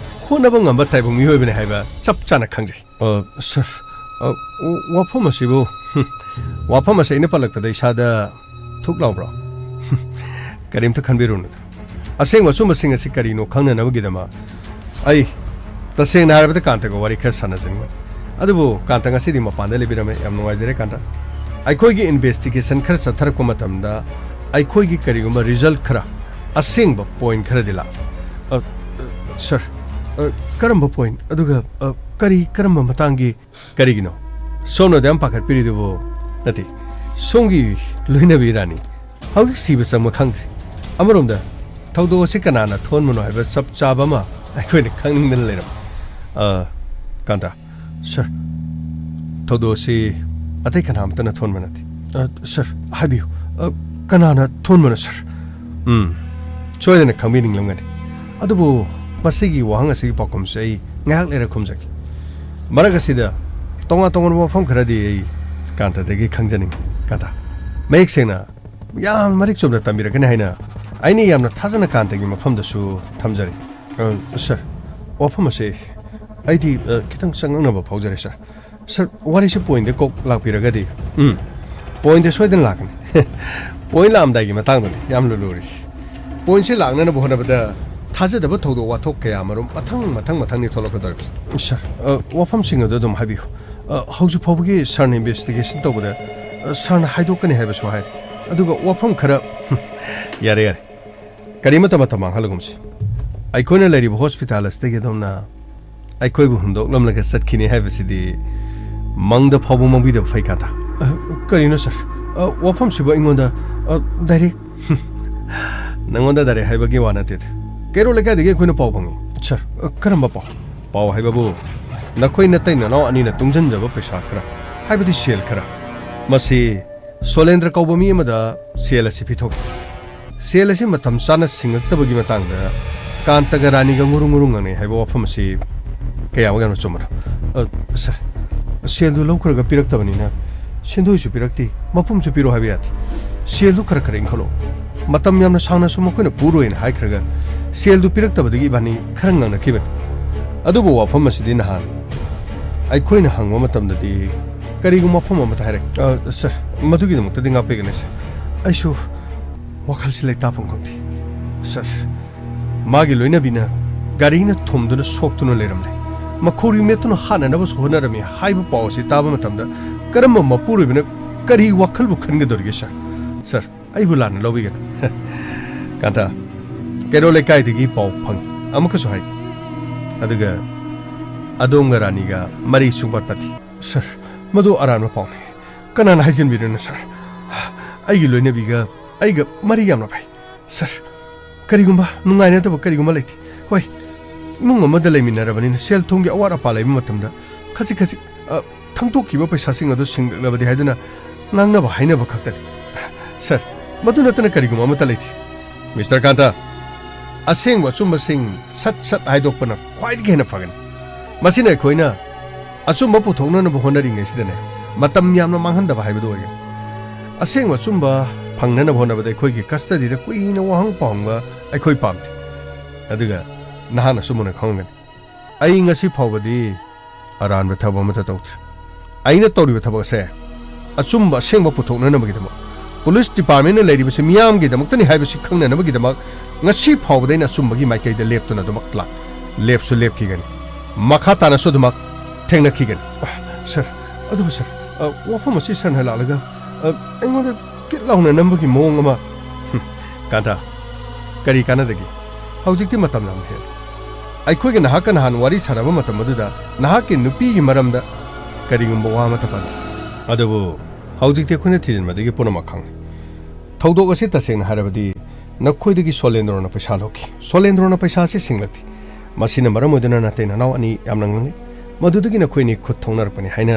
ꯍꯣꯠꯅꯕ ꯉꯝꯕ ꯇꯥꯏꯕꯪ ꯃꯤꯑꯣꯏꯕꯅꯤ ꯍꯥꯏꯕ ꯆꯞ ꯆꯥꯅ ꯈꯪꯖꯩ ꯁꯔ ꯋꯥꯐꯝ ꯑꯁꯤꯕꯨ ꯋꯥꯐꯝ ꯑꯁꯤ ꯑꯩꯅ ꯄꯜꯂꯛꯄꯗ ꯏꯁꯥꯗ ꯊꯨꯛ ꯂꯥꯎꯕ꯭ꯔꯣ ꯀꯔꯤꯝꯇ ꯈꯟꯕꯤꯔꯨꯅꯨ ꯑꯁꯦꯡꯕ ꯑꯆꯨꯝꯕꯁꯤꯡ ꯑꯁꯤ ꯀꯔꯤꯅꯣ ꯈꯪꯅꯅꯕꯒꯤꯗꯃꯛ ꯑꯩ ꯇꯁꯦꯡꯅ ꯍꯥꯏꯔꯕꯗ ꯀꯥꯟꯇꯒ ꯋꯥꯔꯤ ꯈꯔ ꯁꯥꯟꯅꯖꯅꯤꯡꯕꯅꯤ ꯑꯗꯨꯕꯨ ꯀꯥꯟꯇ ꯉꯁꯤꯗꯤ ꯃꯄꯥꯟꯗ ꯂꯩꯕꯤꯔꯝꯃꯦ ꯌꯥꯝ ꯅꯨꯡꯉꯥꯏꯖꯔꯦ ꯀꯥꯟꯇ ꯑꯩꯈꯣꯏꯒꯤ ꯏꯟꯚꯦꯁꯇꯤꯒꯦꯁꯟ ꯈꯔ ꯆꯠꯊꯔꯛꯄ ꯃꯇꯝꯗ ꯑꯩꯈꯣꯏꯒꯤ ꯀꯔꯤꯒꯨꯝꯕ ꯔꯤꯖꯜꯠ ꯈꯔ ꯑꯁꯦꯡꯕ ꯄꯣꯏꯟꯠ ꯈꯔꯗꯤ ꯂꯥꯛ ꯁꯔ ꯀꯔꯝꯕ ꯄꯣꯏꯟꯠ ꯑꯗꯨꯒ ꯀꯔꯝꯕ ꯃꯇꯥꯡꯒꯤ ꯀꯔꯤꯒꯤꯅꯣ ꯁꯣꯝꯅ ꯌꯥꯝ ꯄꯥꯈꯠꯄꯤꯔꯤꯗꯨꯕꯨ ꯅꯠꯇꯦ ꯁꯣꯝꯒꯤ ꯂꯣꯏꯅꯕꯤ ꯔꯥꯅꯤ ꯍꯧꯖꯤꯛ ꯁꯤꯕ ꯆꯪꯕ ꯈꯪꯗ꯭ꯔꯤ ꯑꯃꯔꯣꯝꯗ ꯊꯧꯗꯣꯛ ꯑꯁꯤ ꯀꯅꯥꯅ ꯊꯣꯛꯍꯟꯕꯅꯣ ꯍꯥꯏꯕ ꯆꯞ ꯆꯥꯕ ꯑꯃ ꯑꯩꯈꯣꯏꯅ ꯈꯪꯅꯤꯡꯗꯅ ꯂꯩꯔꯝꯃꯤ ꯀꯥꯟꯇ ꯁꯔ ꯊꯧꯗꯣꯛ ꯑꯁꯤ ꯑꯇꯩ ꯀꯅꯥꯝꯇꯅ ꯊꯣꯟꯕ ꯅꯠꯇꯦ ꯁꯔ ꯍꯥꯏꯕꯤꯌꯨ ꯀꯅꯥꯅ ꯊꯣꯟꯕꯅꯣ ꯁꯔ ꯁꯣꯏꯗꯅ ꯈꯪꯕꯤꯅꯤꯡꯂꯝꯒꯅꯤ ꯑꯗꯨꯕꯨ ꯃꯁꯤꯒꯤ ꯋꯥꯍꯪ ꯑꯁꯤꯒꯤ ꯄꯥꯎꯈꯨꯝꯁꯦ ꯑꯩ ꯉꯥꯏꯍꯥꯛ ꯂꯩꯔ ꯈꯨꯝꯖꯒꯦ ꯃꯔꯛ ꯑꯁꯤꯗ ꯇꯣꯉꯥꯟ ꯇꯣꯉꯥꯟꯕ ꯃꯐꯝ ꯈꯔꯗꯤ ꯑꯩ ꯀꯥꯟꯇꯗꯒꯤ ꯈꯪꯖꯅꯤꯡꯉꯤ ꯀꯥꯟꯇ ꯃꯌꯦꯛ ꯁꯦꯡꯅ ꯌꯥꯝ ꯃꯔꯤꯛ ꯆꯨꯝꯅ ꯇꯝꯕꯤꯔꯛꯀꯅꯤ ꯍꯥꯏꯅ ꯑꯩꯅ ꯌꯥꯝꯅ ꯊꯥꯖꯅ ꯀꯥꯟꯇꯒꯤ ꯃꯐꯝꯗꯁꯨ ꯊꯝꯖꯔꯤ ꯁꯔ ꯋꯥꯐꯝ ꯑꯁꯤ ꯑꯩꯗꯤ ꯈꯤꯇꯪ ꯆꯪꯉꯛꯅꯕ ꯐꯥꯎꯖꯔꯦ ꯁꯔ ꯋꯥꯔꯤꯁꯤ ꯄꯣꯏꯟꯗ ꯀꯣꯛ ꯂꯥꯛꯄꯤꯔꯒꯗꯤ ꯄꯣꯏꯟꯗ ꯁꯣꯏꯗꯅ ꯂꯥꯛꯀꯅꯤ ꯄꯣꯏꯟ ꯂꯥꯛꯑꯝꯗꯥꯏꯒꯤ ꯃꯇꯥꯡꯗꯨꯅꯤ ꯌꯥꯝ ꯂꯨꯔꯤꯁꯤ ꯄꯣꯏꯟꯁꯤ ꯂꯥꯛꯅꯅꯕ ꯍꯣꯠꯅꯕꯗ ꯊꯥꯖꯗꯕ ꯊꯧꯗꯣꯛ ꯋꯥꯊꯣꯛ ꯀꯌꯥ ꯃꯔꯨꯝ ꯃꯊꯪꯅꯤ ꯊꯣꯛꯂꯛꯀꯗꯧꯔꯤꯕꯁꯤ ꯁꯔ ꯋꯥꯐꯝꯁꯤꯡ ꯑꯗꯨ ꯑꯗꯨꯝ ꯍꯥꯏꯕꯤꯌꯨ ꯍꯧꯖꯤꯛ ꯐꯥꯎꯕꯒꯤ ꯁꯔꯅ ꯏꯟꯚꯦꯁꯇꯤꯒꯦꯁꯟ ꯇꯧꯕꯗ ꯁꯔꯅ ꯍꯥꯏꯗꯣꯛꯀꯅꯤ ꯍꯥꯏꯕꯁꯨ ꯍꯥꯏꯔꯤ ꯑꯗꯨꯒ ꯋꯥꯐꯝ ꯈꯔ ꯌꯥꯔꯦ ꯀꯔꯤꯃꯠꯇ ꯃꯇꯝ ꯃꯥꯡꯍꯜꯂꯒꯨꯝꯁꯤ ꯑꯩꯈꯣꯏꯅ ꯂꯩꯔꯤꯕ ꯍꯣꯁꯄꯤꯇꯥꯜ ꯑꯁꯤꯗꯒꯤ ꯑꯗꯣꯝꯅ ꯑꯩꯈꯣꯏꯕꯨ ꯍꯨꯟꯗꯣꯛꯂꯝꯂꯒ ꯆꯠꯈꯤꯅꯤ ꯍꯥꯏꯕꯁꯤꯗꯤ ꯃꯪꯗ ꯐꯥꯎꯕ ꯃꯪꯕꯤꯗꯕ ꯐꯩ ꯀꯥꯟꯇ ꯀꯔꯤꯅꯣ ꯁꯔ ꯋꯥꯐꯝꯁꯤꯕꯨ ꯑꯩꯉꯣꯟꯗ ꯗꯥꯏꯔꯦꯛ ꯅꯪꯉꯣꯟꯗ ꯗꯥꯏꯔꯦꯛ ꯍꯥꯏꯕꯒꯤ ꯋꯥ ꯅꯠꯇꯦꯗ ꯀꯩꯔꯣꯜ ꯂꯩꯀꯥꯏꯗꯒꯤ ꯑꯩꯈꯣꯏꯅ ꯄꯥꯎ ꯐꯪꯉꯤ ꯁꯔ ꯀꯔꯝꯕ ꯄꯥꯎ ꯍꯥꯏꯕꯕꯨ ꯅꯈꯣꯏ ꯅꯇꯩ ꯅꯅꯥꯎ ꯑꯅꯤꯅ ꯇꯨꯡꯁꯤꯟꯖꯕ ꯄꯩꯁా ꯈꯔ ꯍꯥꯏꯕꯗꯤ ꯁꯦꯜ ꯈꯔ ꯃꯁꯤ ꯁꯣꯂꯦꯟꯗ꯭ꯔ ꯀꯧꯕ ꯃꯤ ꯑꯃꯗ ꯁꯦꯜ ꯑꯁꯤ ꯄꯤꯊꯣꯛꯈꯤ ꯁꯦꯜ ꯑꯁꯤ ꯃꯇꯝ ꯆꯥꯅ ꯁꯤꯡꯉꯛꯇꯕꯒꯤ ꯃꯇꯥꯡꯗ ꯀꯥꯟꯇꯒ ꯔꯥꯅꯤꯒ ꯉꯨꯔꯨꯡ ꯉꯥꯡꯅꯩ ꯍꯥꯏꯕ ꯋꯥꯐꯝ ꯑꯁꯤ ꯀꯌꯥꯃꯨꯛ ꯌꯥꯝꯅ ꯆꯨꯝꯕꯅꯣ ꯁꯔ ꯁꯦꯜꯗꯨ ꯂꯧꯈ꯭ꯔꯒ ꯄꯤꯔꯛꯇꯕꯅꯤꯅ ꯁꯦꯟꯗꯣꯏꯁꯨ ꯄꯤꯔꯛꯇꯦ ꯃꯄꯨꯝꯁꯨ ꯄꯤꯔꯣ ꯍꯥꯏꯕ ꯌꯥꯗꯦ ꯁꯦꯜꯗꯨ ꯈꯔ ꯏꯟꯈꯠꯂꯛꯑꯣꯃꯇꯝ ꯌꯥꯝꯅ ꯁꯥꯡꯅꯁꯨ ꯃꯈꯣꯏꯅ ꯄꯨꯔꯣꯏꯅ ꯍꯥꯏꯈ꯭ꯔꯒ ꯁꯦꯜꯗꯨ ꯄꯤꯔꯛꯇꯕꯗꯒꯤ ꯏꯕꯥꯅꯤꯈꯔ ꯉꯥꯡꯅꯈꯤꯕꯅꯤ ꯑꯗꯨꯕꯨ ꯋꯥꯐꯝ ꯑꯁꯤꯗꯤ ꯅꯍꯥꯟ ꯑꯩꯈꯣꯏꯅ ꯍꯪꯕ ꯃꯇꯝꯗꯗꯤ ꯀꯔꯤꯒꯨꯝꯕ ꯋꯥꯐꯝ ꯑꯃꯇ ꯍꯥꯏꯔꯛꯦ ꯁꯔ ꯃꯗꯨꯒꯤꯗꯃꯛꯇꯗꯤ ꯉꯥꯛꯄꯤꯒꯅꯤ ꯁꯔ ꯑꯩꯁꯨ ꯋꯥꯈꯜꯁꯤ ꯂꯩꯇꯥꯐꯝ ꯈꯪꯗꯦ ꯁꯔ ꯃꯥꯒꯤ ꯂꯣꯏꯅꯕꯤꯅ ꯒꯥꯔꯤꯅ ꯊꯣꯝꯗꯨꯅ ꯁꯣꯛꯇꯨꯅ ꯂꯩꯔꯝꯂꯦ ꯃꯈꯣꯔꯤ ꯃꯦꯠꯇꯨꯅ ꯍꯥꯠꯅꯅꯕꯁꯨ ꯍꯣꯠꯅꯔꯝꯃꯤ ꯍꯥꯏꯕ ꯄꯥꯎ ꯑꯁꯤ ꯇꯥꯕ ꯃꯇꯝꯗ ꯀꯔꯝꯕ ꯃꯄꯨꯔꯣꯏꯕꯅ ꯀꯔꯤ ꯋꯥꯈꯜꯕꯨ ꯈꯟꯒꯗꯧꯔꯤꯒꯦ ꯁꯔ ꯑꯩꯕꯨ ꯂꯥꯟꯅ ꯂꯧꯕꯤꯒꯅꯨ ꯀꯥꯟꯇ ꯀꯩꯔꯣꯜ ꯂꯩꯀꯥꯏꯗꯒꯤ ꯄꯥꯎ ꯐꯪꯏ ꯑꯃꯨꯛꯀꯁꯨ ꯍꯥꯏꯒꯦ ꯑꯗꯨꯒ ꯑꯗꯣꯝꯒ ꯔꯥꯅꯤꯒ ꯃꯔꯤ ꯁꯨꯡꯄꯠ ꯄꯠꯊꯤ ꯁꯔ ꯃꯗꯨ ꯑꯔꯥꯟꯕ ꯄꯥꯎꯅꯤ ꯀꯅꯥꯅ ꯍꯥꯏꯖꯤꯟꯕꯤꯔꯤꯅꯣ ꯁꯔ ꯑꯩꯒꯤ ꯂꯣꯏꯅꯕꯤꯒ ꯑꯩꯒ ꯃꯔꯤ ꯌꯥꯝꯅ ꯐꯩ ꯁꯔ ꯀꯔꯤꯒꯨꯝꯕ ꯅꯨꯡꯉꯥꯏꯅꯗꯕ ꯀꯔꯤꯒꯨꯝꯕ ꯂꯩꯇꯦ ꯍꯣꯏ ꯏꯃꯨꯡ ꯑꯃꯗ ꯂꯩꯃꯤꯟꯅꯔꯕꯅꯤꯅ ꯁꯦꯜ ꯊꯨꯝꯒꯤ ꯑꯋꯥꯠ ꯑꯄꯥ ꯂꯩꯕ ꯃꯇꯝꯗ ꯈꯖꯤꯛ ꯊꯪꯗꯣꯛꯈꯤꯕ ꯄꯩꯁꯥꯁꯤꯡ ꯑꯗꯨ ꯁꯤꯡꯂꯛꯂꯕꯗꯤ ꯍꯥꯏꯗꯨꯅ ꯉꯥꯡꯅꯕ ꯍꯥꯏꯅꯕ ꯈꯛꯇꯅꯤ ꯁꯔ ꯃꯗꯨ ꯅꯠꯇꯅ ꯀꯔꯤꯒꯨꯝꯕ ꯑꯃꯠꯇ ꯂꯩꯇꯦ ꯃꯤꯁꯇꯔ ꯀꯥꯟꯇ ꯑꯁꯦꯡꯕ ꯑꯆꯨꯝꯕꯁꯤꯡ ꯁꯠ ꯍꯥꯏꯗꯣꯛꯄꯅ ꯈ꯭ꯋꯥꯏꯗꯒꯤ ꯍꯦꯟꯅ ꯐꯒꯅꯤ ꯃꯁꯤꯅ ꯑꯩꯈꯣꯏꯅ ꯑꯆꯨꯝꯕ ꯄꯨꯊꯣꯛꯅꯅꯕ ꯍꯣꯠꯅꯔꯤꯉꯩꯁꯤꯗꯅꯦ ꯃꯇꯝ ꯌꯥꯝꯅ ꯃꯥꯡꯍꯟꯗꯕ ꯍꯥꯏꯕꯗꯨ ꯑꯣꯏꯒꯅꯤ ꯑꯁꯦꯡꯕ ꯑꯆꯨꯝꯕ ꯐꯪꯅꯅꯕ ꯍꯣꯠꯅꯕꯗ ꯑꯩꯈꯣꯏꯒꯤ ꯀꯁꯇꯗꯤꯗ ꯀꯨꯏꯅ ꯋꯥꯍꯪ ꯄꯥꯎꯍꯪꯕ ꯑꯩꯈꯣꯏ ꯄꯥꯝꯗꯦ ꯑꯗꯨꯒ ꯅꯍꯥꯛꯅꯁꯨ ꯃꯨꯟꯅ ꯈꯪꯒꯅꯤ ꯑꯩ ꯉꯁꯤ ꯐꯥꯎꯕꯗꯤ ꯑꯔꯥꯟꯕ ꯊꯕꯛ ꯑꯃꯠꯇ ꯇꯧꯗ꯭ꯔꯤ ꯑꯩꯅ ꯇꯧꯔꯤꯕ ꯊꯕꯛ ꯑꯁꯦ ꯑꯆꯨꯝꯕ ꯑꯁꯦꯡꯕ ꯄꯨꯊꯣꯛꯅꯅꯕꯒꯤꯗꯃꯛ ꯄꯨꯂꯤꯁ ꯗꯤꯄꯥꯔꯠꯃꯦꯟꯅ ꯂꯩꯔꯤꯕꯁꯤ ꯃꯤꯌꯥꯝꯒꯤꯗꯃꯛꯇꯅꯤ ꯍꯥꯏꯕꯁꯤ ꯈꯪꯅꯅꯕꯒꯤꯗꯃꯛ ꯉꯁꯤ ꯐꯥꯎꯕꯗ ꯑꯩꯅ ꯑꯆꯨꯝꯕꯒꯤ ꯃꯥꯏꯀꯩꯗ ꯂꯦꯞꯇꯨꯅ ꯑꯗꯨꯃꯛ ꯂꯦꯞꯁꯨ ꯂꯦꯞꯈꯤꯒꯅꯤ ꯃꯈꯥ ꯇꯥꯅꯁꯨ ꯑꯗꯨꯃꯛ ꯊꯦꯡꯅꯈꯤꯒꯅꯤ ꯁꯔ ꯑꯗꯨꯕꯨ ꯁꯔ ꯋꯥꯐꯝ ꯑꯁꯤ ꯁꯔꯅ ꯂꯥꯛꯂꯒ ꯑꯩꯉꯣꯟꯗ ꯀꯤꯠ ꯂꯥꯎꯅ ꯅꯝꯕꯒꯤ ꯃꯑꯣꯡ ꯑꯃ ꯀꯥꯟꯇꯥ ꯀꯔꯤ ꯀꯥꯟꯅꯗꯒꯦ ꯍꯧꯖꯤꯛꯇꯤ ꯃꯇꯝ ꯌꯥꯝ ꯍꯦꯜꯂꯦ ꯑꯩꯈꯣꯏꯒꯤ ꯅꯍꯥꯛꯀ ꯅꯍꯥꯟ ꯋꯥꯔꯤ ꯁꯥꯟꯅꯕ ꯃꯇꯝ ꯑꯗꯨꯗ ꯅꯍꯥꯛꯀꯤ ꯅꯨꯄꯤꯒꯤ ꯃꯔꯝꯗ ꯀꯔꯤꯒꯨꯝꯕ ꯋꯥ ꯑꯃꯠꯇ ꯄꯟꯗꯦ ꯑꯗꯨꯕꯨ ꯍꯧꯖꯤꯛꯇꯤ ꯑꯩꯈꯣꯏꯅ ꯊꯤꯖꯤꯟꯕꯗꯒꯤ ꯄꯨꯝꯅꯃꯛ ꯈꯪꯉꯦ ꯊꯧꯗꯣꯛ ꯑꯁꯤ ꯇꯁꯦꯡꯅ ꯍꯥꯏꯔꯕꯗꯤ ꯅꯈꯣꯏꯗꯒꯤ ꯁꯣꯂꯦꯟꯗ꯭ꯔꯣꯅ ꯄꯩꯁꯥ ꯂꯧꯈꯤ ꯁꯣꯂꯦꯟꯗ꯭ꯔꯣꯅ ꯄꯩꯁꯥ ꯑꯁꯤ ꯁꯤꯡꯂꯛꯈꯤ ꯃꯁꯤꯅ ꯃꯔꯝ ꯑꯣꯏꯗꯨꯅ ꯅꯥꯇꯩ ꯅꯅꯥꯎ ꯑꯅꯤ ꯌꯥꯝꯅ ꯉꯥꯡꯅꯩ ꯃꯗꯨꯗꯒꯤ ꯅꯈꯣꯏꯅꯤ ꯈꯨꯠ ꯊꯣꯡꯅꯔꯛꯄꯅꯤ ꯍꯥꯏꯅ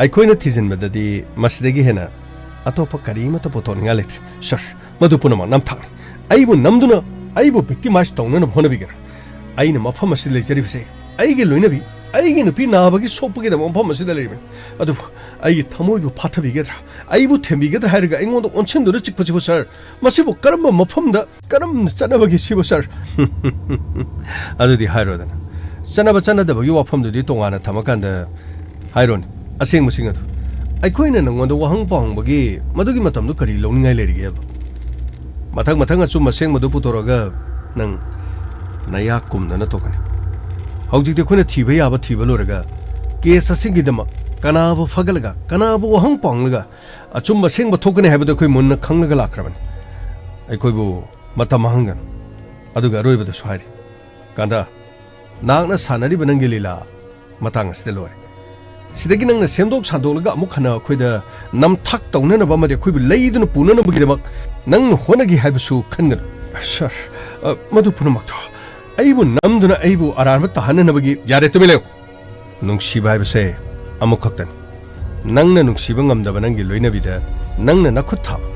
ꯑꯩꯈꯣꯏꯅ ꯊꯤꯖꯤꯟꯕꯗꯗꯤ ꯃꯁꯤꯗꯒꯤ ꯍꯦꯟꯅ ꯑꯇꯣꯞꯄ ꯀꯔꯤꯃꯠꯇ ꯄꯨꯊꯣꯛꯅꯤꯡꯉꯥꯏ ꯂꯩꯇ꯭ꯔꯦ ꯁꯔ ꯃꯗꯨ ꯄꯨꯝꯅꯃꯛ ꯅꯝꯊꯥꯛꯅꯤ ꯑꯩꯕꯨ ꯅꯝꯗꯨꯅ ꯑꯩꯕꯨ ꯚꯤꯛꯇꯤꯃꯥꯏꯖ ꯇꯧꯅꯅꯕ ꯍꯣꯠꯅꯕꯤꯒꯅ ꯑꯩꯅ ꯃꯐꯝ ꯑꯁꯤꯗ ꯂꯩꯖꯔꯤꯕꯁꯦ ꯑꯩꯒꯤ ꯂꯣꯏꯅꯕꯤ ꯑꯩꯒꯤ ꯅꯨꯄꯤ ꯅꯥꯕꯒꯤ ꯁꯣꯛꯄꯒꯤꯗꯃꯛ ꯃꯐꯝ ꯑꯁꯤꯗ ꯂꯩꯔꯤꯕꯅꯤ ꯑꯗꯨꯕꯨ ꯑꯩꯒꯤ ꯊꯃꯣꯏꯕꯨ ꯐꯥꯊꯕꯤꯒꯗ꯭ꯔꯥ ꯑꯩꯕꯨ ꯊꯦꯝꯕꯤꯒꯗ꯭ꯔꯥ ꯍꯥꯏꯔꯒ ꯑꯩꯉꯣꯟꯗ ꯑꯣꯟꯁꯤꯟꯗꯨꯅ ꯆꯤꯛꯄꯁꯤꯕꯨ ꯁꯔ ꯃꯁꯤꯕꯨ ꯀꯔꯝꯕ ꯃꯐꯝꯗ ꯀꯔꯝꯅ ꯆꯠꯅꯕꯒꯦ ꯁꯤꯕꯨ ꯁꯔ ꯑꯗꯨꯗꯤ ꯍꯥꯏꯔꯣꯗꯅ ꯆꯠꯅꯕ ꯆꯠꯅꯗꯕꯒꯤ ꯋꯥꯐꯝꯗꯨꯗꯤ ꯇꯣꯉꯥꯟꯅ ꯊꯝꯃꯀꯥꯟꯗ ꯍꯥꯏꯔꯣꯅꯦ ꯑꯁꯦꯡꯕꯁꯤꯡ ꯑꯗꯨ ꯑꯩꯈꯣꯏꯅ ꯅꯉꯣꯟꯗ ꯋꯥꯍꯪ ꯄꯥꯎꯍꯪꯕꯒꯤ ꯃꯗꯨꯒꯤ ꯃꯇꯝꯗꯨ ꯀꯔꯤ ꯂꯧꯅꯤꯡꯉꯥꯏ ꯂꯩꯔꯤꯒꯦꯕ ꯃꯊꯪ ꯑꯆꯨꯝ ꯑꯁꯦꯡꯕꯗꯨ ꯄꯨꯊꯣꯔꯒ ꯅꯪ ꯅꯌꯥ ꯀꯨꯝꯗꯅ ꯇꯣꯛꯀꯅꯤ ꯍꯧꯖꯤꯛꯇꯤ ꯑꯩꯈꯣꯏꯅ ꯊꯤꯕ ꯌꯥꯕ ꯊꯤꯕ ꯂꯣꯏꯔꯒ ꯀꯦꯁ ꯑꯁꯤꯒꯤꯗꯃꯛ ꯀꯅꯥꯕꯨ ꯐꯒꯠꯂꯒ ꯀꯅꯥꯕꯨ ꯋꯥꯍꯪ ꯄꯥꯎꯍꯪꯂꯒ ꯑꯆꯨꯝꯕ ꯑꯁꯦꯡꯕ ꯊꯣꯛꯀꯅꯤ ꯍꯥꯏꯕꯗꯨ ꯑꯩꯈꯣꯏ ꯃꯨꯟꯅ ꯈꯪꯂꯒ ꯂꯥꯛꯈ꯭ꯔꯕꯅꯤ ꯑꯩꯈꯣꯏꯕꯨ ꯃꯇꯝ ꯃꯥꯡꯍꯟꯒꯅꯨ ꯑꯗꯨꯒ ꯑꯔꯣꯏꯕꯗꯁꯨ ꯍꯥꯏꯔꯤ ꯀꯥꯟꯗ ꯅꯍꯥꯛꯅ ꯁꯥꯟꯅꯔꯤꯕ ꯅꯪꯒꯤ ꯂꯤꯂꯥ ꯃꯇꯥꯡ ꯑꯁꯤꯗ ꯂꯣꯏꯔꯦ ꯁꯤꯗꯒꯤ ꯅꯪꯅ ꯁꯦꯝꯗꯣꯛ ꯁꯥꯗꯣꯛꯂꯒ ꯑꯃꯨꯛ ꯍꯟꯅ ꯑꯩꯈꯣꯏꯗ ꯅꯝꯊꯥꯛ ꯇꯧꯅꯅꯕ ꯑꯃꯗꯤ ꯑꯩꯈꯣꯏꯕꯨ ꯂꯩꯗꯨꯅ ꯄꯨꯅꯅꯕꯒꯤꯗꯃꯛ ꯅꯪꯅ ꯍꯣꯠꯅꯒꯦ ꯍꯥꯏꯕꯁꯨ ꯈꯟꯒꯅꯨ ꯁꯔ ꯃꯗꯨ ꯄꯨꯝꯅꯃꯛꯇꯣ ꯑꯩꯕꯨ ꯅꯝꯗꯨꯅ ꯑꯩꯕꯨ ꯑꯔꯥꯟꯕ ꯇꯥꯍꯟꯅꯅꯕꯒꯤ ꯌꯥꯔꯦ ꯇꯨꯃꯤꯟ ꯂꯩꯌꯨ ꯅꯨꯡꯁꯤꯕ ꯍꯥꯏꯕꯁꯦ ꯑꯃꯨꯛ ꯈꯛꯇꯅꯤ ꯅꯪꯅ ꯅꯨꯡꯁꯤꯕ ꯉꯝꯗꯕ ꯅꯪꯒꯤ ꯂꯣꯏꯅꯕꯤꯗ ꯅꯪꯅ ꯅꯈꯨꯠ ꯊꯥꯕ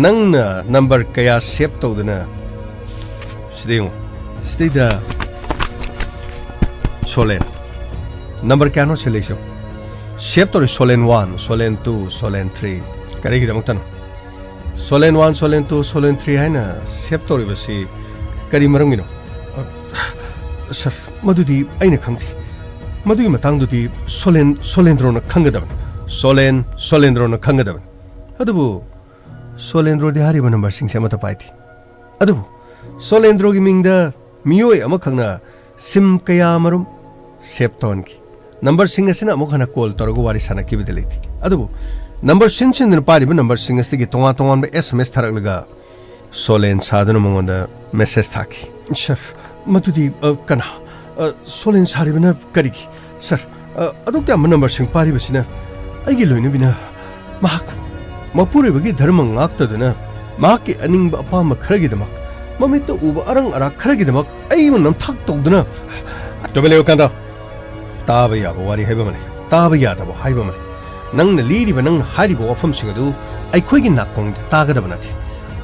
ꯅꯪꯅ ꯅꯝꯕꯔ ꯀꯌꯥ ꯁꯦꯞ ꯇꯧꯗꯨꯅ ꯁꯤꯗ ꯌꯦꯡꯉꯨ ꯁꯤꯗꯩꯗ ꯁꯣꯂꯦꯟ नंबर क्या नो सिलेक्शन शेप तो सोलेन 1 सोलेन 2 सोलेन 3 करेगी दमक्तन सोलेन 1 सोलेन 2 सोलेन 3 है ना शेप तो रिबसी करी मरंगिनो सर मधुदी आइने खंगथि मधुगी मतंगदुदी सोलेंद्रोना खंगदबन सोलेंद्रोना खंगदबन अदुबु सोलेंद्रोदि हारिबा नंबर सिंगसे मत पाइथि अदुबु सोलेंद्रोगी मिंगदा मियोय अमा खंगना सिम कया मरुम सेप तोनकी नंबर सिंह असिना अमुक हना कॉल तौरगो वारी सानकिबदि लेथि अदुबु नंबर सिंह पारिबा नंबर सिंह असिगी तोंगा तोंगा एसएमएस थरगलगा सोलेन सादन मंगोंदा मेसेज थाकी सर मधुदी कना सोलेन सारिबना करिगी सर अदु क्या नंबर सिंह पारिबसिना अइगी लोइनबिना माक मपुरेबगी धर्म ngaktaduna माकी अनिंग अपाम खरगिदमक ममित उब अरंग अरा खरगिदमक अइमु नमथाक तौदना तोबेले ओकांदा ताबा याबो वारी हाइबा मने ताबा यादबो हाइबा मने नंगना लीरिबा नंगना हारिबो वफमसिंग अदु अइखोइगी नाकोंग तागदबा नाथि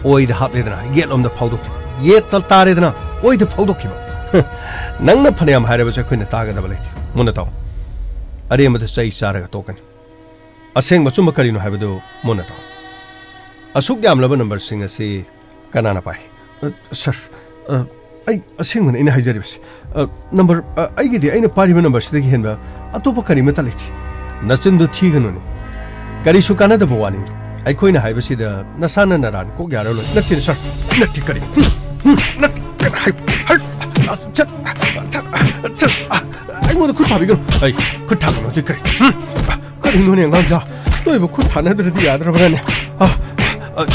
ओइदा हापलेदना येलोमदा फाउदोखि येतल तारेदना ओइदा फाउदोखिबा नंगना फनेयाम हाइरबा अइखोइना तागदबा लेथि मुना ताउ अरेमदा सै चारगा तोकनि असेंग बचुम करिनो हाइबदो मुना ताउ असुक यामलबा नंबर सिंग असे कनाना पाइ सर आई असेंगन इन हाइजरिबस नंबर आइगिदि आइना पारिबा नंबर सिदगी हेनबा अतोपा करिमता लेथि नचिंदु थीगनुनि करिसु कानादबो वानि अइखोइना हाइबसिदा नसाना नरान को ग्यारो लो नति सर नति करि नति हाइ आइमोद खुद थाबिगन आइ खुद थागन नति करि करिनुनि गांजा नोइबो खुद थानादरदि यादरबराने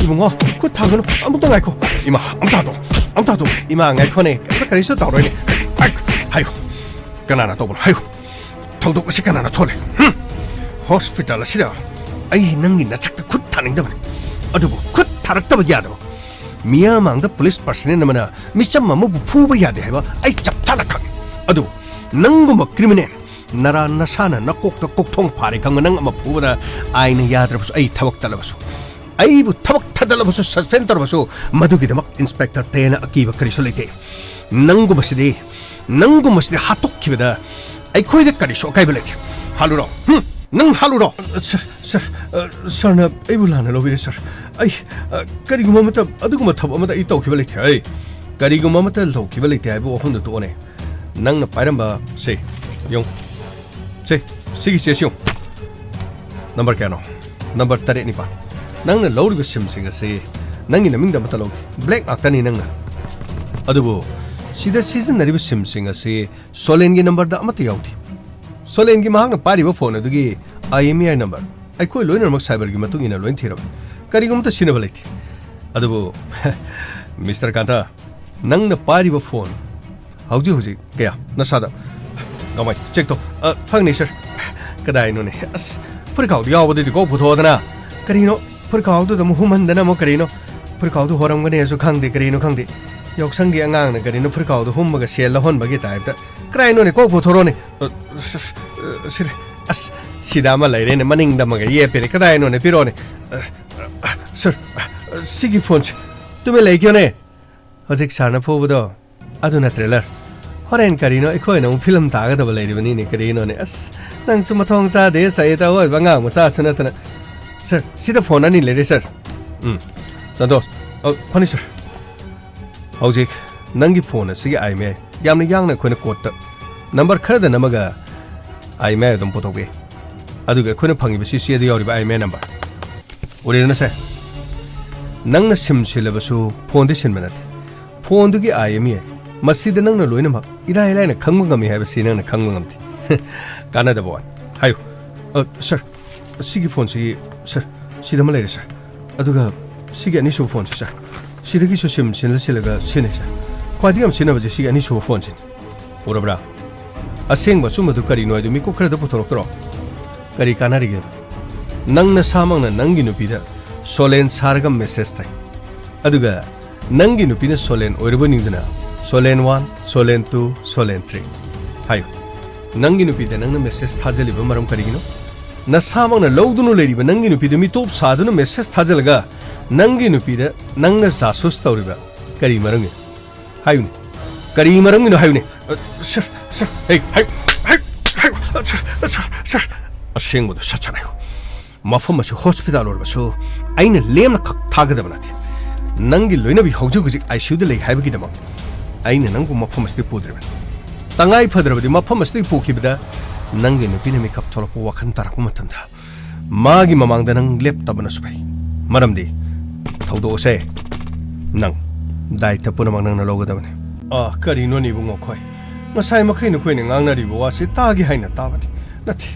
इबुंगो खुद थागन अमुतो गाइखो इमा अमतादो इमा गाइखोने करिसु तावरनि हायो कनाना तोबन हायो थौदोक असि कनाना थोले हॉस्पिटल असिदा आई नंगी नचक खुद थानिंगदबनि अदुबु खुद थारक्तब यादबो मिया मांगदा पुलिस पर्सनल नमना मिचम ममबु फुबा यादे हाइबा आई चपथाना खंग अदु नंगुम क्रिमिनल नरा नसाना नकोकता कोकथोंग फारे खंग नंग अमा फुबदा आइना याद्रबसु आई थबक तलबसु आइबु थबक थदलबसु सस्पेंड तरबसु मधुगिदमक इंस्पेक्टर तेना अकीबा करिसु लेते नंगुमसिदे हातोक्खिबदा अइखोइदे करिसु अकाइबा लेते हालुरो नंग हालुरो सर सरना अइबु लाना लबिरे सर आई करिगुमा मत अदुगुमा थब अमदा इ तौखिबा लेते आई करिगुमा मत लौखिबा लेते हाइबु वफमदु तोने नंगना पाइरंबा से यों से सिगी सेसियों नंबर क्या नो नंबर 3 निपा नंगना लौरिबा सिमसिंग असे नंगी नमिंगदा मत लौखि ब्लैक आक्तनी नंगना अदुबु सिदा सीजन नरिबा सिमसिंग असे सोलेन गे नंबर दा अमत याउथि Solen gi mahang na pari ba phone adugi IMEI number ai koi loiner mak cyber gi matung ina loin thirab kari gum ta sinaba leiti adubu Mr. Kanta nang na pari ba phone hauji kaya nasada gamai check to phang ni sir kadai no ne as purkau di yaw badi ko phutho dana kari no purkau du dam human dana mo kari no purkau du horam gane so khang de kari no khang de yok sang gi angang na kari no purkau du hum ga sel la hon ba gi type ta krai no ne ko phutho ro ne sir as sidama lai re ne maning da ma ga ye pere kadai no ne piro ne sir sigi phone tume lai kyo ne hojik sarna phobu do aduna trailer horen kari no ekhoi na film ta ga da lai ri bani ne kari no ne as nang su mathong sa de sai ta oi banga ma sa suna ta sir sida phone ani le re sir santos pani sir hojik nangi phone sigi ai me yamna yang na khoi code number khara da namaga ai me dum poto be aduga khoi na phangi bisi sia de yori ba ai me number ore na sa nang na sim silabasu phone de sin manati phone du gi ai me masida nang na loina mak ira ira na khangma ngami ha bisi nang na khangma ngamti kana da boy hayo sir sigi phone si sir sida ma le sir aduga sigi ani so phone sir sida gi so sim sin la silaga sine sir kwadi am sina ba ji sigi ani so phone sin ora bra aseng ba suma du kari no du mi ko khara da putorok tro kari kana ri ge nang na samang na nang gi nu pi da solen sargam message thai aduga nang gi nu pi na solen oirba ning dana solen 1 solen 2 solen 3 hayo nang gi nu pi da nang na message thajali ba maram kari gi no na samang na lodunu le ri ba nang gi nu pi da mi top sa du na message thajalaga nang gi nu pi da nang na jasus tawri ba kari maram gi hayo kari maram gi no hayo ne sir hey sir aseng bodu sachanayo mafam asu hospital or basu aina lemna khak thaga da banati nangi loina bi hauju guji ICU de lei haiba gi dama aina nangu mafam asti podre tangai phadra badi mafam asti pokibda nangi no pinami kap tholo po wakhan tarak matamda magi mamang da nang lep tabana subai maramdi thaudo se nang dai ta puna mang nang na loga da bane kari no ni bungo khoi ngasai makhai no khoi ne ngang na ri bo wa se ta gi haina ta bani nati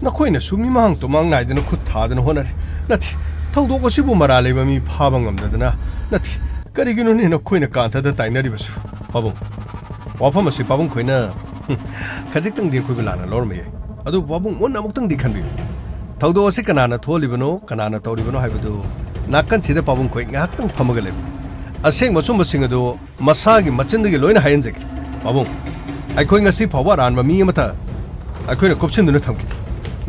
na khoi na sumi mang to mang nai da na khut tha da na honare nati thaudo ko sibu mara le ba mi pha bangam da na nati kari gi no ni na khoi na kan tha da tai na ri basu babung wafam asi babung khoi na khajik tang de khoi ba la na lor me adu babung mon amuk tang di khan bi thaudo asi kana na tholi bano kana na tori bano hai badu nakan chide babung khoi ngak tang phamaga le aseng ma chum ba sing adu masa gi machin gi loina hayen jek babung ai khoi ngasi phawa ran ma mi amata ai khoi na kopchin du na thamki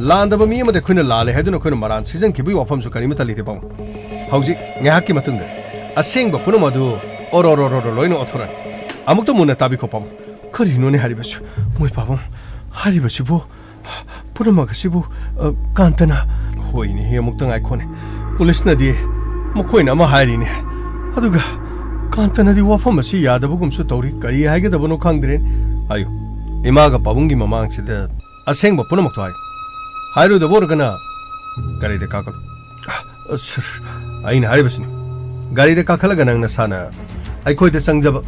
land ba mi amade khoi na la le heduna khoi na maran season ki bi wafam su kari mata li te pam hauji ngak ki matung da aseng ba puno madu oro loina othora amuk to muna tabi ko pam khari no ne hari basu moi babung hari basu bo puno ma gasi bo kantana hoi ni he amuk tang ai khone police na di mo khoi na ma hari ni aduga kantana di wafam asi yada bugum su tori kari hai ga da bono khangdren ayo imaga pabungi mamang sida aseng ba puno mokto ai hairu da bor kana gari de kakal sir aina hari basni gari de kakala ga nang na sana ai khoi de sangjaba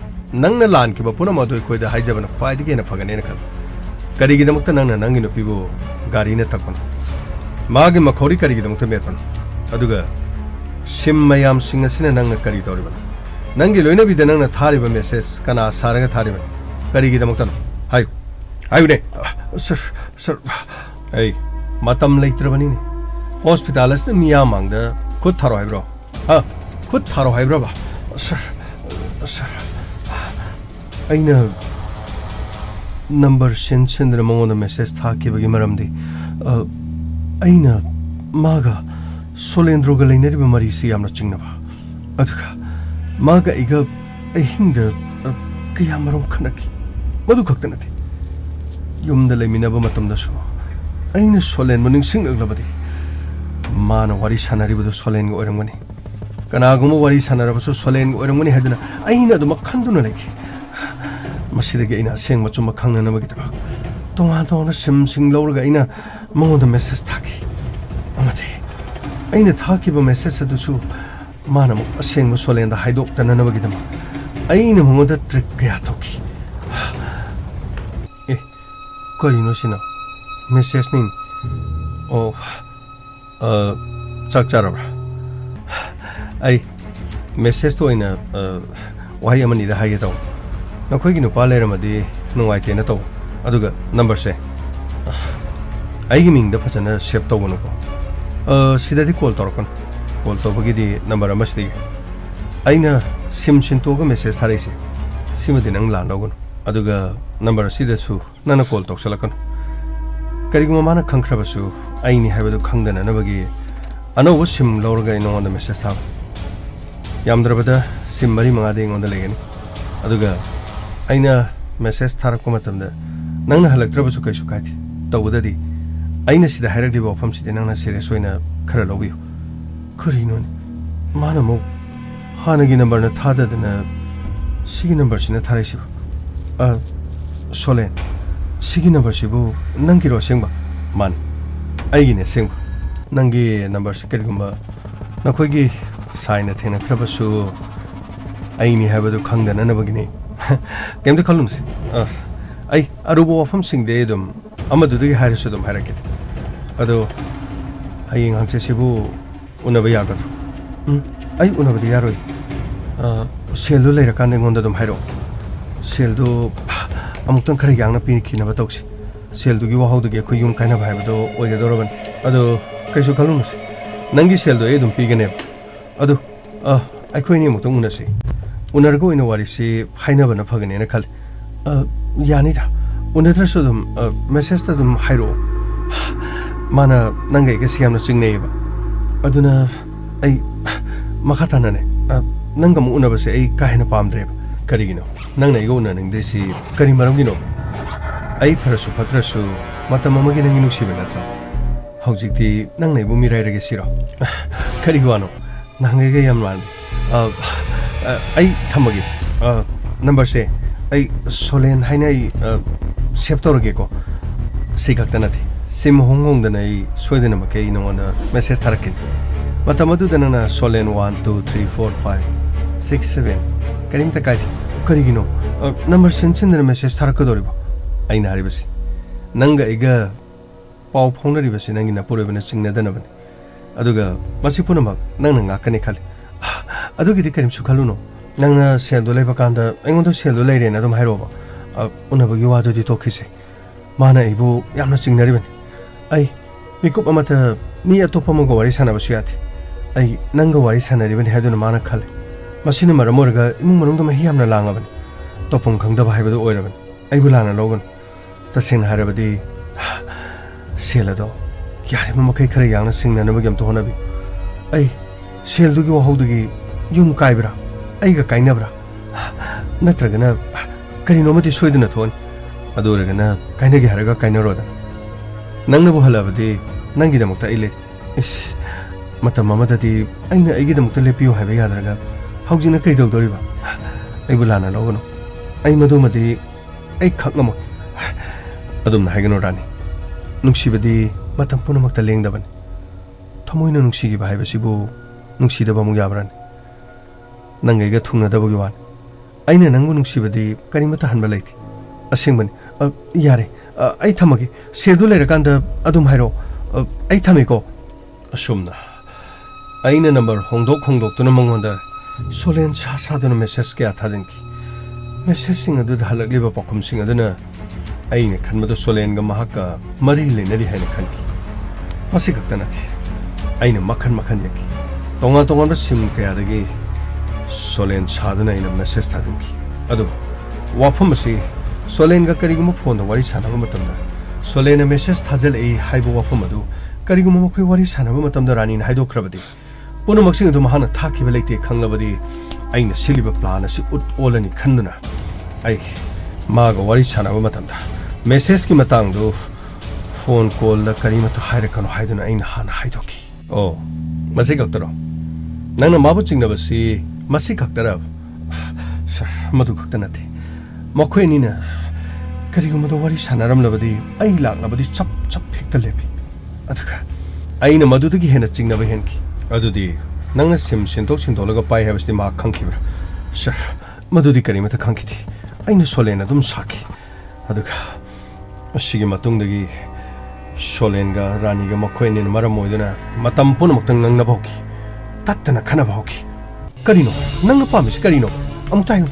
nang na lan ki ba puno ma do khoi da haijaba na khwai de na phagane na khal gari gi damakta nang na nang gi no pibo gari na takpan magi makhori kari gi damakta merpan aduga sim mayam singa sina nang na kari tori ban nangi loina bi de nang na thari ba message kana saranga thari ban kari gi damakta hayo hayo ne sir hey matam leitrabani ne hospital as na miya mangda khud tharo hai bro khud tharo hai bro ba sir aina number sendra mangona message tha ki bagi maramdi aina maga solendro ga leinari ba mari si amna chingna ba aduga maga iga ahingda kaya marom khanaki madu khakta nati yumda leimina ba matamda so aina solen maning sing aglabadi mana wari sanari bu solen go orangani kana gumo wari sanara bu solen go orangani haduna aina do makhanduna leki masidagi aina seng machum makhangna na bagi ta tonga tonga sim sing lawraga aina mangoda message thaki amati aina thaki ba message adu su mana mo aseng mo solen da haidok tana na bagi ta aina mangoda trick kaya thoki kari no sina message nin. Oh, chak charabra. Ai message to ina wahi amani da haye taw. Na khoi gi nu pa lera madi nuai te na taw. Aduga number se. Ai gi ming da phasana save taw no ko. Sida di call torkon. Call to bagi di number amasdi. Aina sim chinto ga message thare se. Simadi nang la no gon. Aduga number sida su nana call tok salakon. Kariguma mana khangkhrabasu aini haibadu khangdana nabagi anobo sim lorga ino on the message thab yamdrabada sim mari manga de on the legani aduga aina message tharakko matamda nangna halaktrabasu kaisu kaiti tawdadi aina sida hairadi bofam sida nangna serious oina khara lobiyu karino mana mo hanagi number na thadadana sigi number sina tharaisu solen sigi number sibu nangiro sengba man aigine sengba nangi number sikirgumba nakoigi saina thena krabasu aini habadu khangdana nabagini kemde khalumsi ai arubo wafam singde dum amadu du harisu dum harakit ado aying hangse sibu unaba yagadu ai unaba yaroi selu leira kan ngonda dum hairo seldu amuktan khara yangna pini khina batausi seldu gi wahau dugi khoi yum kaina bhai bado oiga doroban ado kaisu khalunus nangi seldu edum pigane ado ai khoi ni muktan unasi unargo ina wari si haina bana phagane na khal yani da unatra so dum message ta dum hairo mana nangai ga siamna chingnei ba aduna ai makhatana ne nangam unabase ai kahina pamdre karigino nangna igo na nangdesi kari maramgino ai pharasu phatrasu matam amagi nangi nusibe natra haujikti nangna ibu mirai rage siro karigwano nangai ga yam landi ai thamagi number se ai solen hainai save torage ko sigakta nathi sim hongong dana ai soidena makai nongona message tharakin matam adu dana solen 1 2 3 4 5 6 7 karimta kai karigino number senchen message tharakadoribo aina haribasi nanga iga pau phonaribasi nangi na porobena chingnadana bani aduga masi punamak nangna ngakane khali adugi di karim sukhaluno nangna sendo leba kanda engondo sendo leire na dum hairoba unabagi wadu di tokhise mana ibu yamna chingnaribani ai mikup amata ni atopa mo wari sana basiyati ai nanga wari sana ribani haduna mana khali masina maramorga imung manungda mahi amna langabani topong khangda bhaibadu oiraban ai bulana logon taseng harabadi selado yari mama kai khare yangna singna nabagam to honabi ai seldugi wahodugi yum kaibra ai ga kainabra natragana karino mati soiduna thon aduragana kainagi haraga kainaroda nangna bu halabadi nangi damukta ile is matam mamadadi aina aigi damukta lepiyo haiba yadraga haujina kai dawdoriba ai bulana logono ai madumadi ai khaknamo adum haigano rani nungsibadi matam punamakta lengdaban thamoina nungsigi bhaibasibu nungsidaba mu yabran nangai ga thungna dabugi wan aina nangu nungsibadi karimata hanba laiti asengban yare ai thamagi sedu lerakanda adum hairo ai thamiko asumna aina number hongdok tuna mangonda solen cha saduna message kya thajenki message sing adu halagliba pakhum sing aduna aine khanmadu solen ga mahaka mari lenari haina khanki masi gaktana thi aine makhan yaki tonga ba sim kya dagi solen chaduna ina message thajenki adu wafam asi solen ga kariguma phone da wari sanaba matamda solen message thajal ei haibo wafam adu kariguma mokoi wari sanaba matamda rani na haidokrabadi puno maksing adu mahana thakiba leite khanglabadi aina siliba plan asi ut olani khanduna ai maga wari sanaba matamda message ki matang do phone call la karima to haire kanu haiduna aina hana haidoki oh masi gaktaro nangna mabu chingnabasi masi gaktara madu gaktanate mokoi ni na kariguma do wari sanaram labadi ai laklabadi chap phikta lepi aduka aina madudagi hena chingnaba henki adudi nangna sim sintok sindolaga pai habasti ma khangkibra sir madudi karimata khangkiti aina solena dum saki aduka asigi matungdagi Solenga Raniga Mokoin in Maramoidana, Matam Punamotan Nangnaboki, Tatana Kanaboki. Carino, Nanga Pamis, Carino, time.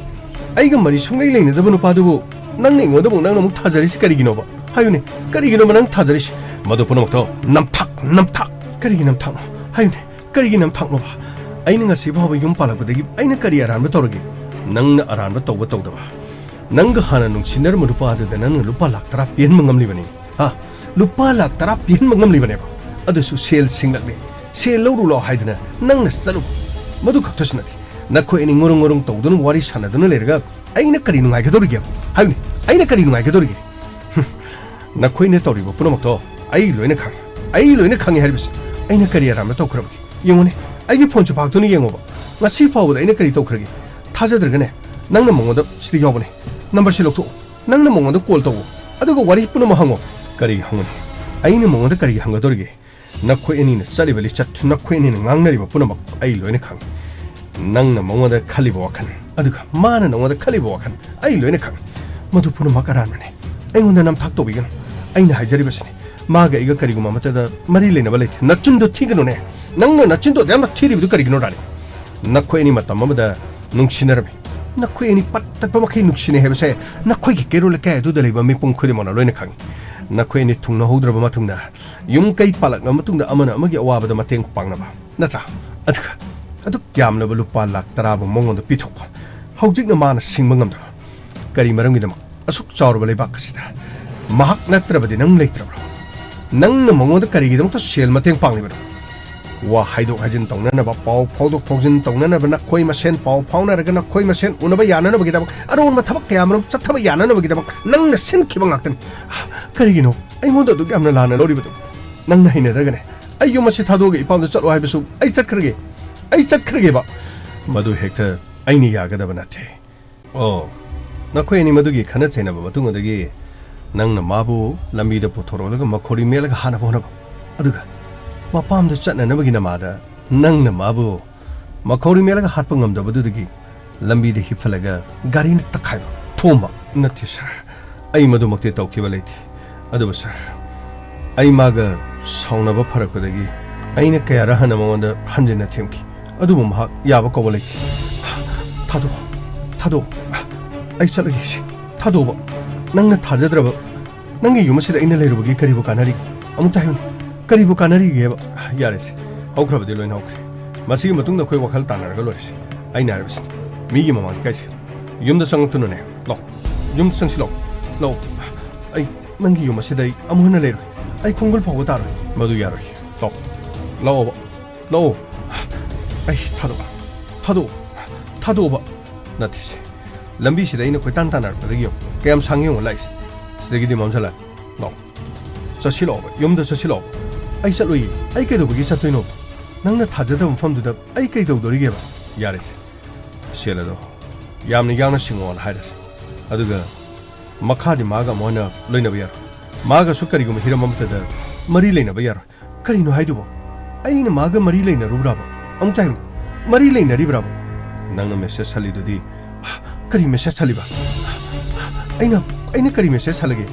I got Marie Sunday Lane, the Bonapadu, Nanging, or the Bonam Tazaris Cariginova. Hayune, Cariginum Tazarish, Madoponoto, Namtak, Cariginum Town, Hayune, Cariginum Townova. I know a Siva Yumpala, but they give any career around the Torgi. Nanga around the Togotova. Nanga Hana Nuxiner Murupa than Nanga Lupala, Trapian Mangam Livani. Ah, Lupala, Trapian Mangam Livani. Others who sail sing like me. Say low law hidden, Nanga Salu. Maduka Tusnati. Nako any Murung Todun, Warish Hanadun Lerga. I ain't a Carino like a Dorigi. I ain't a Carino like a Dorigi. Nakoine Tori, Punomoto. I learn a kang. I learn a kang helps. I ain't a career amatokra. You I give punch back to the young over. Must see forward any carito. Taza Dragane. Nanga Mongo, Stiobone. Number Shiloto. Nanga Mongo, Colto. I don't go what he put on Mahango. Kari Hungry. I ain't a Mongo Kari Hangadorgi. Nako any Salivali chat to Nakoin in Nangari Punama. I learn a kang. Nanga Mongo the Calibokan. Aduka, man and the Calibokan. I learn a kang. Madupunamakaramane. I want the Namtakto vegan. I know Hajaribasin. Maga Iga Karigumata, the Marilena Valet, Nachundo Tiganone. Nanga Nachundo, they are not Tiri with Carignori. Nako any Matamada, Nunxinerabi. Nako any Patapamaki Nuxine have said, Nakoki Kerulaka to the labor Mipun Kudimon Renakang. Nako any Tuna Hodra Matunda. Yunkai Palak Namatunda Amana Magi Waba the Mateng Panama. Nata, Atka. Aduk Yamla Lupa Tarab Mongo the Pitopa. How did the man sing Mangam? Karimarangitam, a sook chorvale bakasita. Mahak Natrabadinam later. Nang the Mongo the Karigam to shell Mateng Pangiver. Wahaido Hajin Tongan about Paul Pogin Tongan of Nakoi Masen, Paul Powner, Ganakoi Masen, Unabayana of Gitabak, I don't want Tabakam, Satabayana of Gitabak, Nang the Sin Kibangatan. Carigino, I wanted to Gamlan and Loribato. Nang the Hinadagane. I you must have pound the Salo Habisu. I said Krigi. I said Krigeba. Madu Hector, I need Yagadabanate. Oh, Nakoi Madugi cannot say about Matunga the Gay. Nang the Mabu, Lamida Potoroga, Makori Melaka Hanabonaba. Aduga. Mapam the Chat and Namaginamada, Nang the Mabu, Makori Melaka Hatpungam the Badudigi, Lambi the Hipfalaga, Garin Takaiba, Toma, Natisha. I Madumakti Tokivalati, Adabasar. I maga, Song of a Parakudagi. I ain't a Kayarahanam on the Hanjina Timki, Adumha, Yavakovalati. Tado, I shall Tado, Nanga Tazadraba, Nanga, you must say in a little Karibu Canary, Amutahan. Karibu Canary gave Yaris, Okra de Loin Okra. Masi Matunga Kwe Wakaltana Galoris. I nervous. Me, Mamma, guys. Yum the song to no name. No. Yum Sansilo. No. I Mangi, you must say, I'm on a later. I Kungul Pogotaro. Madu Yari. Low. Low. I Tado. Notice. Lambi should ain't a Quitantana, the Yo. Gam sang you lies. Steggy Monsala. No. Sasilo, Yum the Sasilo. I said, I get over Gisatino. Nanga Tazadam from the I get over the river. Yaris. Cielo. Yamni Yana sing on Hidas. Aduga. Makadi Maga Mona, Lina Maga Sukarigum Hiramamta, Marilena Bear, Carino Hidubo. I ain't a Maga Marilena Rubrabo. On time. Marilena Ribrabo. Nanga Mrs. Halidudi. Kari Mrs. Haliba. I know Kari Mrs. Halagi.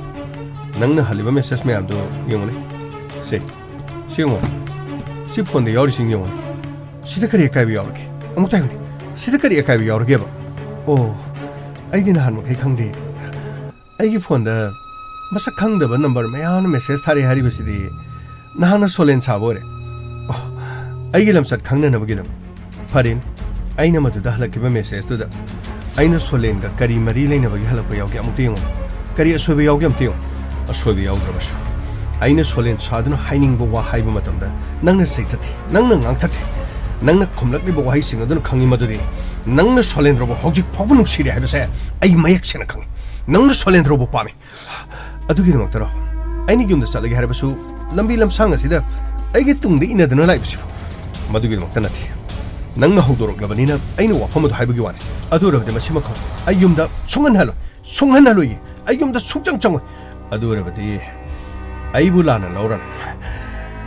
Nanga Haliba Mrs. Meabdo, youngly. Say. She won't. She put the origin young. She the career Kavi York. On time. She the career Kavi York. Oh, I didn't have a hungry. I give one the Masakang the number Mayan Mrs. Harry Haribasi. Nana Solen Savore. Oh, I get them said Kangan of Gidam. Parin, I never to the Halakiba Mrs. to the I know Solen, the Kari Marilena of Yalapayam Tion. Kari a Soviogam Tion, a Soviogam. I know Solen Sadon hiding Boa Hibamatanda, Nanga Satati, Nanga Angtati, Nanga Comlaki Boa sing, I don't Kangi Maduri, Nanga Solen Robo Hoji Pobun City had to say, I may action a Kang, Nanga Solen Robo Pami. I do get him after all. I need you the Salagi Harabasu, Lambilam Sanga Sida, I get to the inner than a life. Madugil Motanati. Nanga Hodor Labanina, I know what Homo Hibuan. Adura de Masimako. I yum the Sungan Halloy, I yum the Sujang Chong. Adura the Aibulana Lauren.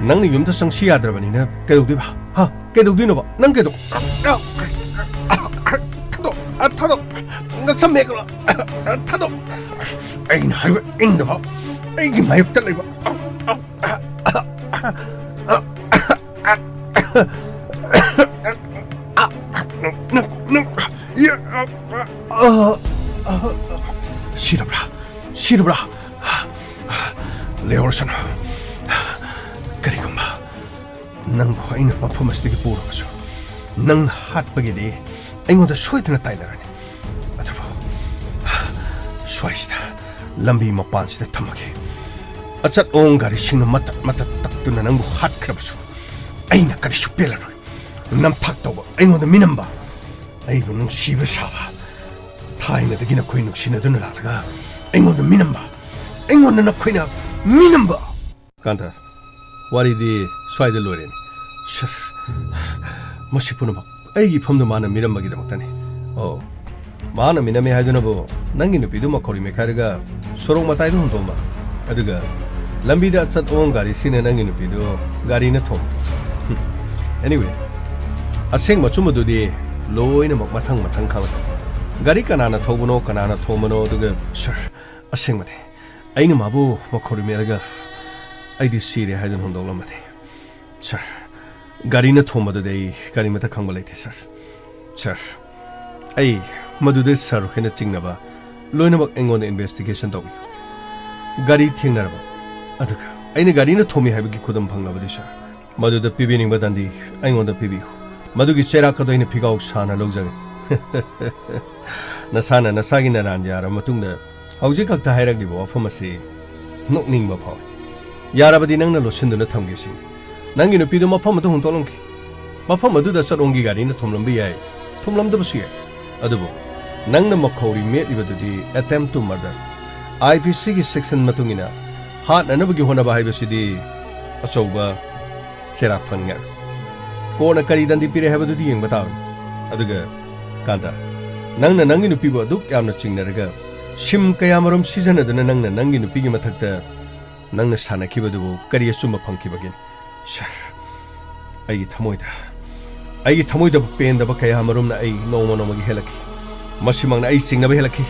Nang yum the Sang Sia Drabanina, Keduba, ha, Kedudino, Nangedo. Tado, Naxam Megala, Tado. I in the hop. I give my 시럽라 레오르잖아 그리고마 낭보 아이는 마포마스되게 보러가죠 낭 핫바게디 아이고도 소이드나 따이나라니 아다보 소이시다 람비 마반시다 탐하게 아cat 옹가리 식는 맞다 딱두나 낭보 핫크라바죠 아이나 까리 슈벨라로 남 탁도고 아이고도 미남바 아이고 능 시베샤바 타이나도 기나 코이 눅시나도 나라가 아이고도 미남바 아이고도 나 코이나 미남바 간다 와리디 스와이드 로렌 셔 머시푸는 막 아이기 펌도 많은 미남박이다 먹다니 많은 미남이 하이드나보 낭기 누피도 막 거리 메카르가 소록 마타이도 혼도마 아두가 람비다 cat 옹가리 시네 낭기 누피도 가리나 톰 anyway 아생 맞춤어도디 로이나 막 마탕 칸 가리 까나나 토부노 까나나 토모노 두가 셔 아생 마데 아이는 마부 막 거리 메라가 아이디 시리 하이든 혼도라마데 셔 가리나 토모도데 가리 마타 칸발레테 셔 아이 마두데 서로 헤나 찍나바 로이나 막 앵고나 인베스티게이션 도비 가리 팅나라바 아두가 아이는 가리나 토미 하이비기 코덤 방나바데 셔 마두다 피비닝 바단디 아이고다 피비후 마두기 체라카도 이네 피가옥 사나 럭자게 나사나 나사기 나란자라 마퉁다 hꯧ직 각다 하이락디보 와퍼마시 녹닝바 파워 야라바디 낭나 로신드나 탐게시 낭기 누피도 마파마도 혼토롱기 마파마두다 sad옹기 가리나 톰람비 야이 톰람다부시 야이 아두보 낭나 마코리 메리바두디 attempt to murder IPC 기 section 마퉁이나 하 나나부기 호나바 하이베시디 아초바 체락 판가 कोना करीदंदी पिरे हैबदुदी young बताव अदुगा कांता नंगना नंगी नुपीबो दुक यामना चिंगनरगा शिम कयामरम सिजनदना नंगना नंगी नुपीगी मथक्ता नंगना सानाखिबदुबो करिया सुम फंखिबगिन sir आइगी थमोइदा पेंदब कयामरमना आई नोमा नोमगी हेलखि मसिमंगना आई चिंगनबा हेलखि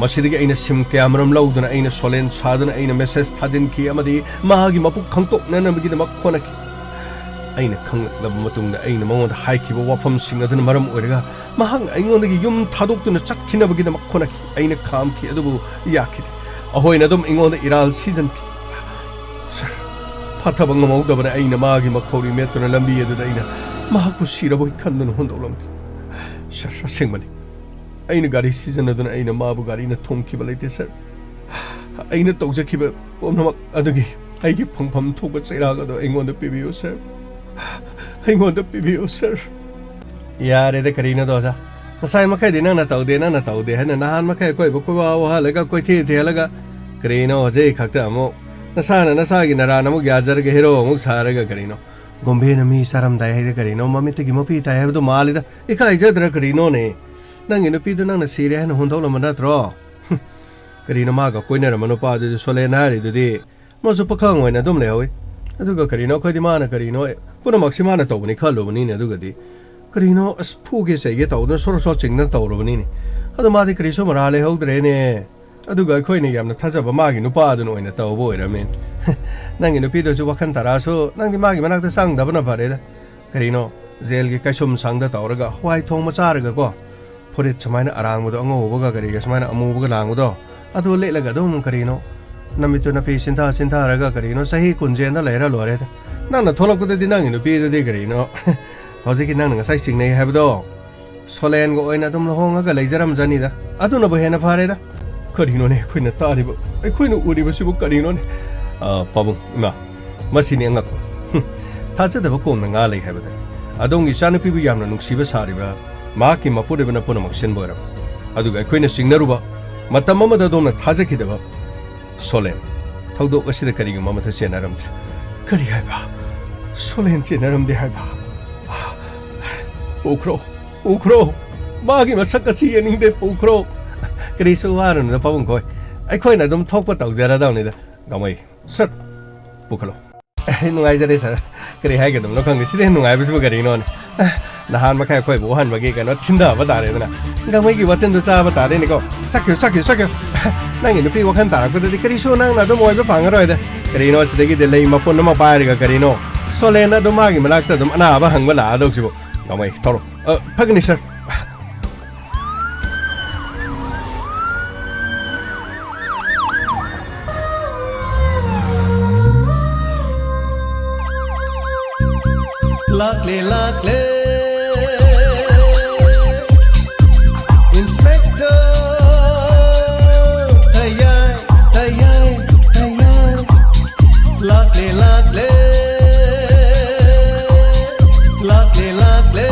मसिदगी आइना SIM कयामरम लौदना आइना सोलेन सादना आइना message थाजिनखि अमदी मागी मपु खंतोकननबगिदमक खोनखि aina khanglaba matungda aina mongoda haikiba wafam singaduna maram oiraga mahang aingondagi yum thadokduna chakhinabagida makhonaki aina khamki adubu yakhide ahoina dum ingonda iral season ki sir phathaba ngamawdabana aina magi makhori metuna lambi aduda aina mahakpu sirabo khanduna hondolamki sir asengmani aina gari season aduna aina mabu gari na thomkiba leite sir aina tawjakiba pomnamak adugi aigi phangpham thoba chairaga do ingonda pibiyo sir aingonda pibiyo sir yare de karina doja masai makai dina na taude hana nahan makai koi bokko wa halaga koi thi halaga karina hoje khakta amo nasa gi nara namu gyajar ge hero muk saraga karino gombe na mi saram dai de karino mami te gi mopi tai habdo malida ika ijadra karino ne nang ino pi do nang na sire hana hondol mana tro karino ma ga koi na mano pa de sole na ri de mo su pakhang oina dum le hoi aduga karino khoi di mana karino puna maximana tawbani khalobani ne aduga di karino as phuge sege tawda soro chingna tawrobani ne adu madi kariso marale hogdre ne aduga khoi ne yamna thajaba magi nupa adu noina tawbo iramen nangi nupi do ju wakhan taraso nangi magi manakta sangdabana fareda karino zel ge kaisum sangda tawraga hwai thong macharaga ko phorit chamaina arangmudo angoboga kariga chamaina amuboga langmudo adu lelaga dum karino namitu na pi sinta raga karino sahi kunjena lera lore nana tholokda di nangi nupi de karino hojiki nang ngasai singnei habdo solen go oina dum lohonga ga leijaram jani da aduna bo hena phare da karino ne khoina taribo khoina uribo sibu karino ne pabung ima masini angak thaja da ko na nga lei habda adongi chana pi bu yamna nungsiba sariba ma ki mapure bana pona maksen boram aduga khoina singnaruba matam amada dona thaja kidaba solen thaudo asida kariga mamata chenaram kari haiba solen chenaram de haiba ukro magi masak asi ening de ukro kari so waran da pawang koi ai khoi na dum thokpa tawjara da ne da gamai sir pukalo nungai jare sir kari haiga dum lokang side nungai bisu kari non नहान मखाय खोय बो हन बगे कनो थिंदा बतारे ना गमै की वतन दु चा बतारे निको सक्यो नंगी नुपी वखन तारकदि करिसो नंग ना दो मोय बे फांगरोयदे करिनो सिदगी दे लेइ मपुन नमा पारिगा करिनो सोलेना दो मागी मलाक्ता दम अनाबा हंगबा लादोक्सिबो गमै थोरो फगनि sir Lakle Inspector Tayai Lakle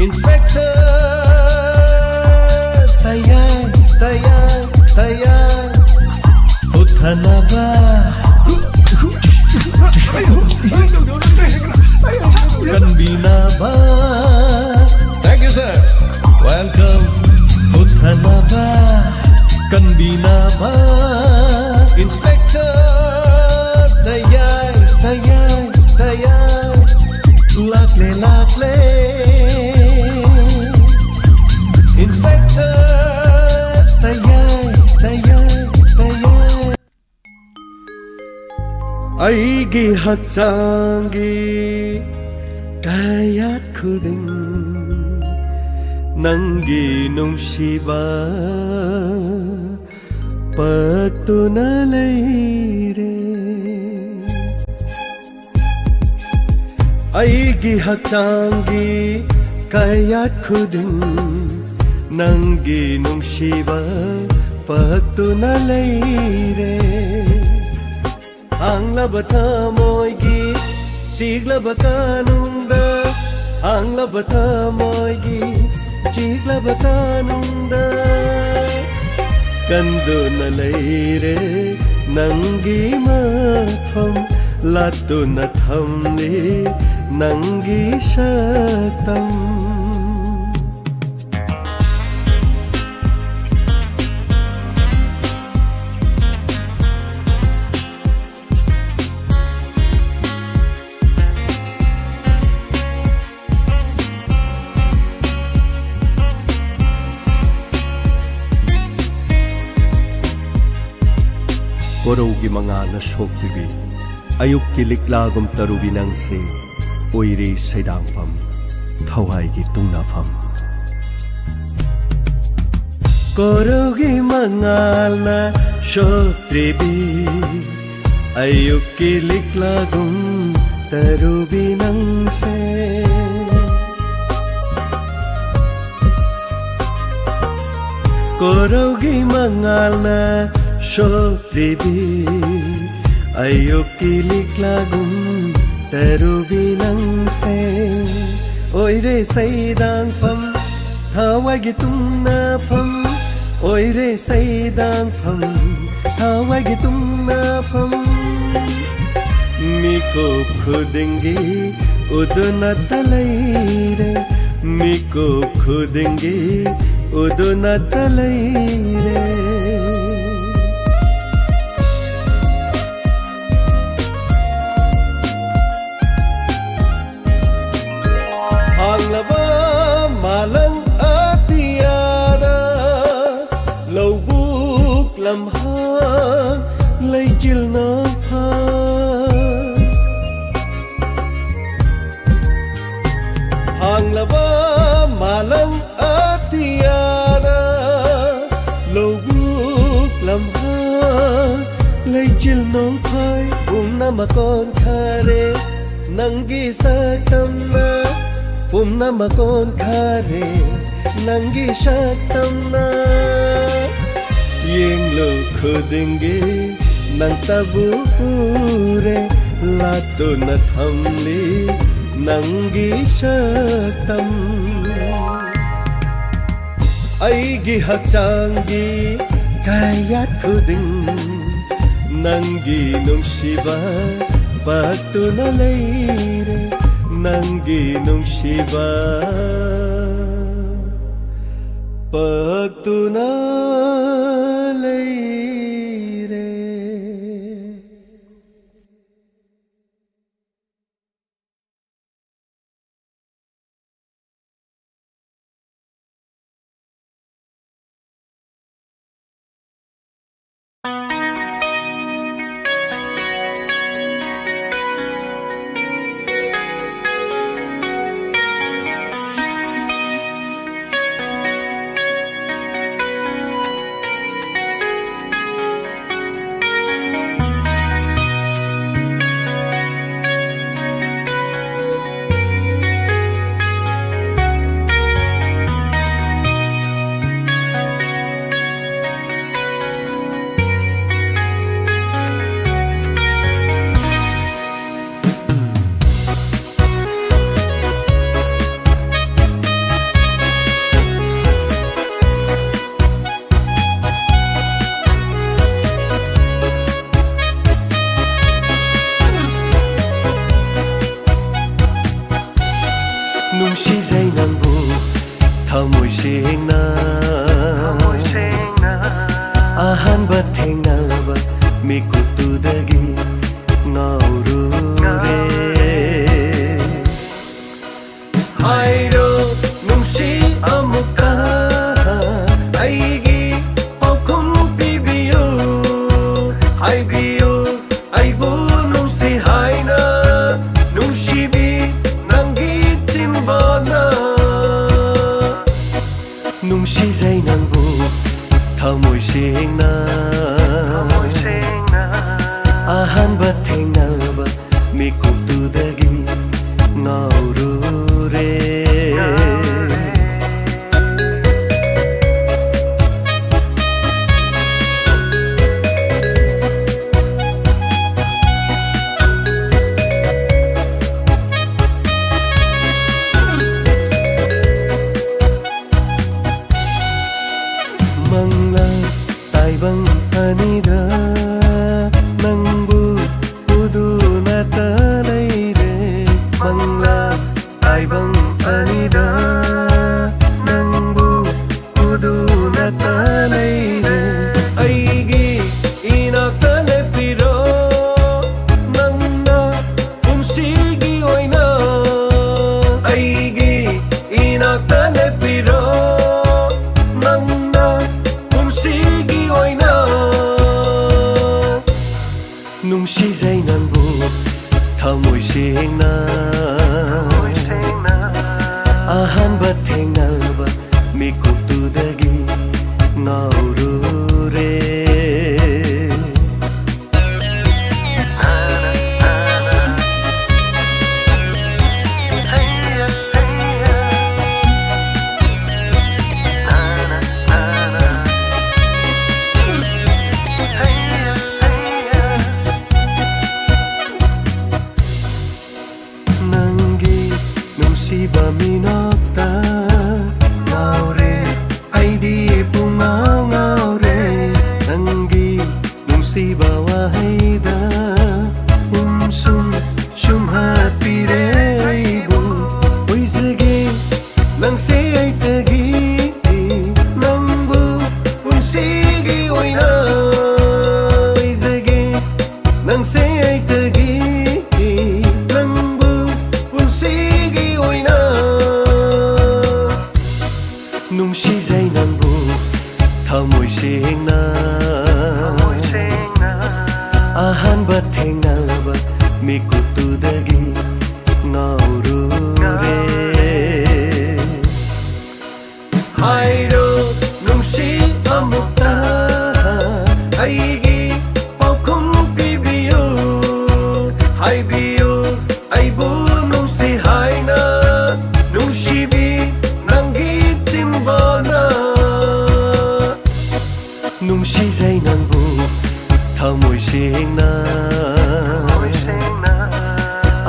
Inspector Tayai Uthanaba Kanbinaba. Thank you, sir. Welcome. Uthanaba. Kanbinaba. Inspector. Tayai. Lakle. Inspector. Tayai. ꯑꯩꯒꯤ ꯍꯛꯆꯥꯡꯒꯤ ꯀꯌꯥꯠ ꯈꯨꯗꯤꯡ ꯅꯪꯒꯤ ꯅꯨꯡꯁꯤꯕ ꯄꯛꯇꯨꯅ ꯂꯩꯔꯦ ꯑꯩꯒꯤ ꯍꯛꯆꯥꯡꯒꯤ ꯀꯌꯥꯠ ꯈꯨꯗꯤꯡ ꯅꯪꯒꯤ ꯅꯨꯡꯁꯤꯕ ꯄꯛꯇꯨꯅ ꯂꯩꯔꯦ Hanglaba thamoigi Chiglaba kanunda Hanglaba thamoigi Chiglaba kanunda Kanduna leire Nangi mafam Latuna thamni Nangi shatam Korogi mangana shoktibi Ayuk ki liklagum tarubi nangse Oire saidangpam Thawai gi tungnafam Korogi mangana shoktibi Ayuk ki liklagum tarubi nangse Korogi mangana Shofribi Ayoki liklagum Tarubi nangse Oire saidang pam Thawagi tumna pam Oire saidang pam Thawagi tumna pam Miko khudingi Uduna talaire Miko khudingi Uduna talaire Hanglaba malam atiyada Lawbuk lamhang Layjil nangha Hanglaba malam atiyada Lawbuk lamhang Layjil nangha Umna makon khare Nangi satamna Pumna makon khare Nangi shatamna Yenglo khudingi Nang tabu pure Lato na thamli Nangi shatam Aigi hakchangi Kayat khuding Nangi nungshiba Pagtuna leire Nangi nungshiba Pagtuna leire ꯊꯦꯡꯅꯕ ꯃꯤꯀꯨꯞꯇꯨꯗꯒꯤ ꯉꯥꯎꯔꯨꯔꯦ ꯍꯥꯏꯔꯣ ꯅꯨꯡꯁꯤ ꯑꯃꯨꯛꯀ ꯑꯩꯒꯤ ꯄꯥꯎꯈꯨꯝ ꯄꯤꯕꯤꯌꯨ ꯍꯥꯏꯕꯤꯌꯨ ꯑꯩꯕꯨ ꯅꯨꯡꯁꯤ ꯍꯥꯏꯅ ꯅꯨꯡꯁꯤꯕꯤ ꯅꯪꯒꯤ ꯆꯤꯟꯕꯥꯅ ꯅꯨꯡꯁꯤꯖꯩ ꯅꯪꯕꯨ ꯊꯃꯣꯏ ꯁꯦꯡꯅ ꯑꯍꯥꯟꯕ ꯊꯦꯡꯅꯕ ꯃꯤꯀꯨꯞꯇꯨꯗꯒꯤ ꯉꯥꯎꯔꯨꯔꯦ ꯃꯪꯂꯥꯟ ꯇꯥꯏꯕꯪ ꯑꯅꯤꯗ ꯅꯪꯕꯨ 우두나타 leire mangla taibang anida nangbu udunata leire aigi inakta lepiro nangna umsigi oina aigi inakta lepiro nangna umsigi oina nungshizay nangbu thamoy sengna ahanba thengnaba mikuptudagi ngaurure nungsiba minokta ngaure aidi pungaw ngaure nanggi nungsiba wahaida sumhat pireibu oizage nangse aitagi nangbu unsigi oina oizage nangse aitagi nungshizay nangbu thamoy sengna ahanba thengnaba mikuptudagi ngaurure hairo nungsi amukta aigi paukhum pibiyu haibiyu aibu nungsi haina nungshibi nungshizay nangbu thamoy sengna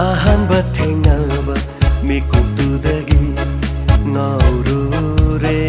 ahanba thengnaba mikuptudagi ngaurure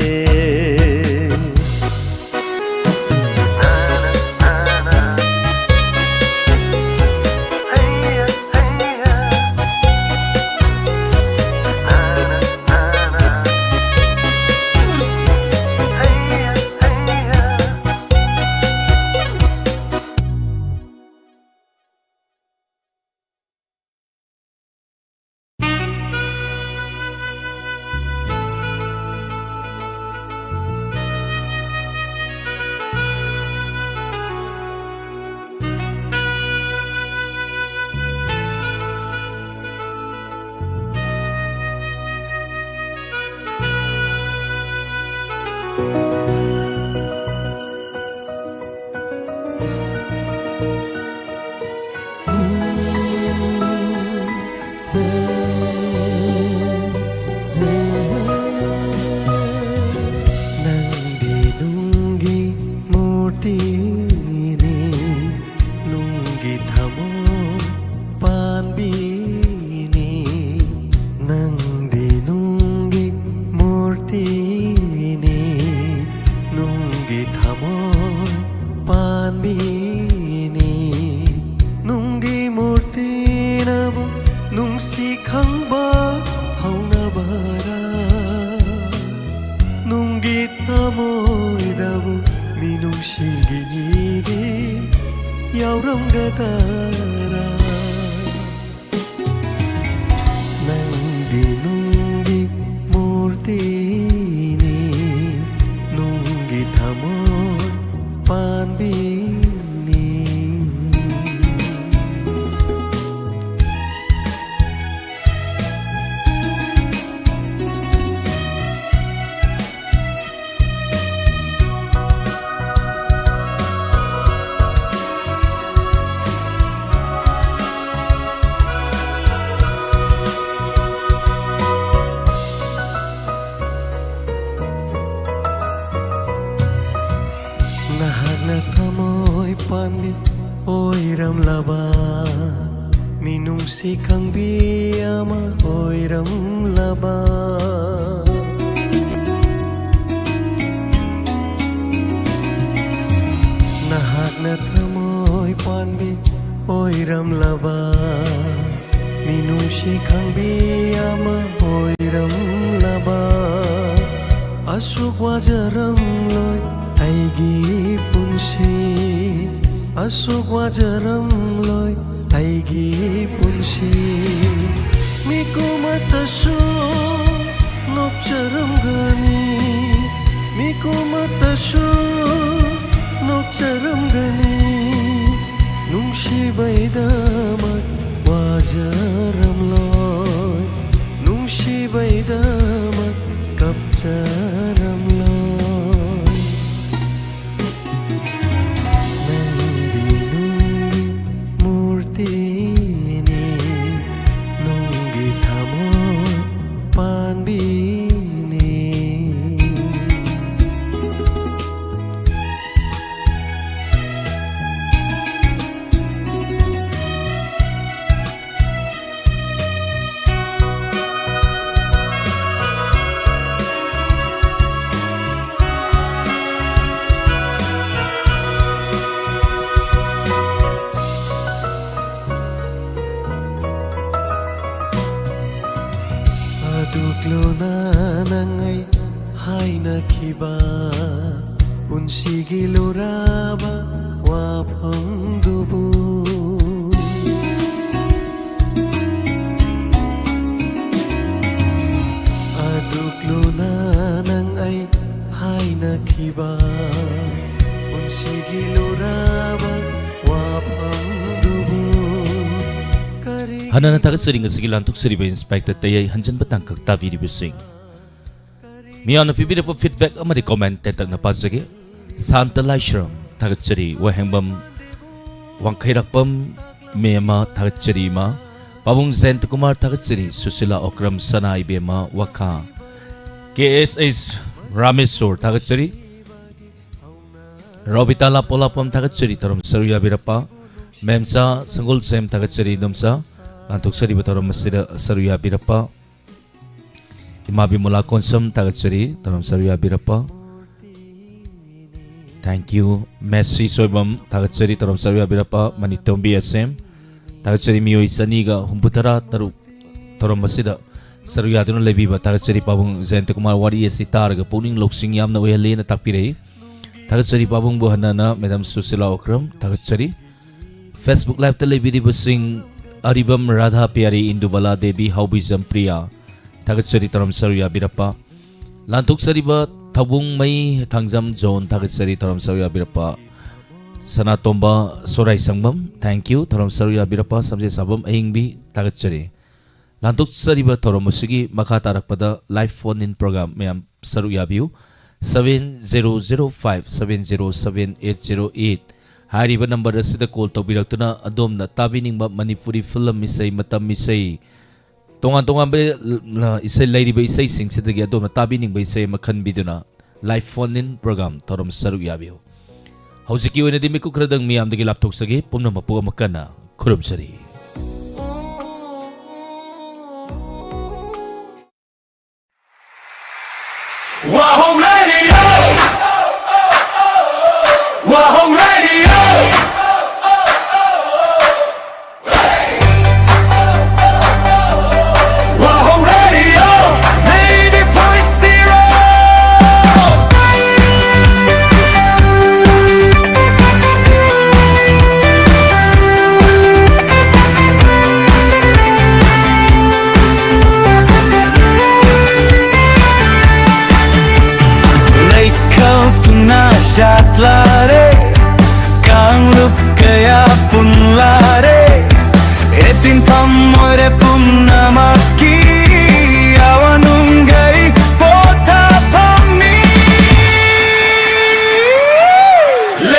minungsigini yaurang gatara nangdi nunggi murtini nunggi thamon panbini Thamoy panbit oiram laba minungsi kang biyama oiram laba nahak na thamoy panbit oiram laba minungsi kang biyama oiram laba asuk wajaram loy aigi punsi asuk wajaram loy aigi punsi miku matasu nokcharam gani miku matasu nokcharam gani nungsi baidamat wajaram loy nungsi baidamat kapcharam loy Aduklo na nangay hay nakiba unsigi loraba wapang dubu Aduklo na nangay hay nakiba unsigi loraba wapang dubu Hana na takat sering sige lantuk seriba inspector tayai hanjan batang kak tavi di busing. Mian na pipili po feedback ama di comment tentang na pasage. Santa Laishram takat seri wahengbam wangkairak pam mema takat seri ma pabung Zent Kumar takat seri Susila Okram Sanai bema waka KSS Ramesur takat seri Robita Lapola pam takat seri tarom Saruya Birapa Memsa Sanggol Sem takat seri domsa Lantuk seri bataram masjid Saruya Birapa Imabi mula konsum tagat seri taram Saruya Birapa Thank you Messi Soibam tagat seri taram Saruya Birapa Manitom BSM tagat seri miyo isaniga humputara taruk taram masjid Saruya Dun Lebiba tagat seri pabung Zent Kumar Wari Sitar ga puning loksing yam na wayale na takpirei tagat seri pabung buhana na Madam Susila Okram tagat seri Facebook Live television basing Aribam Radha Pyari Indubala Devi Haubizam Priya Tagat Sari Taram Saruya Birapa Lantuk Sariba Tabung Mai Tangjam Zone Tagat Sari Taram Saruya Birapa Sana Tomba Sorai Sangbam Thank you Taram Saruya Birapa Samje Sabam Ahingbi Tagat Sari Lantuk Sariba Taram Musigi Makatarak pada live phone in program Mayam Saruya Biu 7005707808 Hariba number asida call tawbiraktuna adomna tabiningba Manipuri film misai matam misai tongan-tongan ba isai lairiba isai sing sidagi adomna tabiningba isai makhan biduna live phone in program torom saruk yabiyo Hauziki oina dimi kukradang miyam dagi laptok sagi pumna mapuga makana kurum sari Wahong Radio Wahong Radio Wahong Radio 90.0 shatlaare Kaangluk kaya punlaare Etin pammore punnama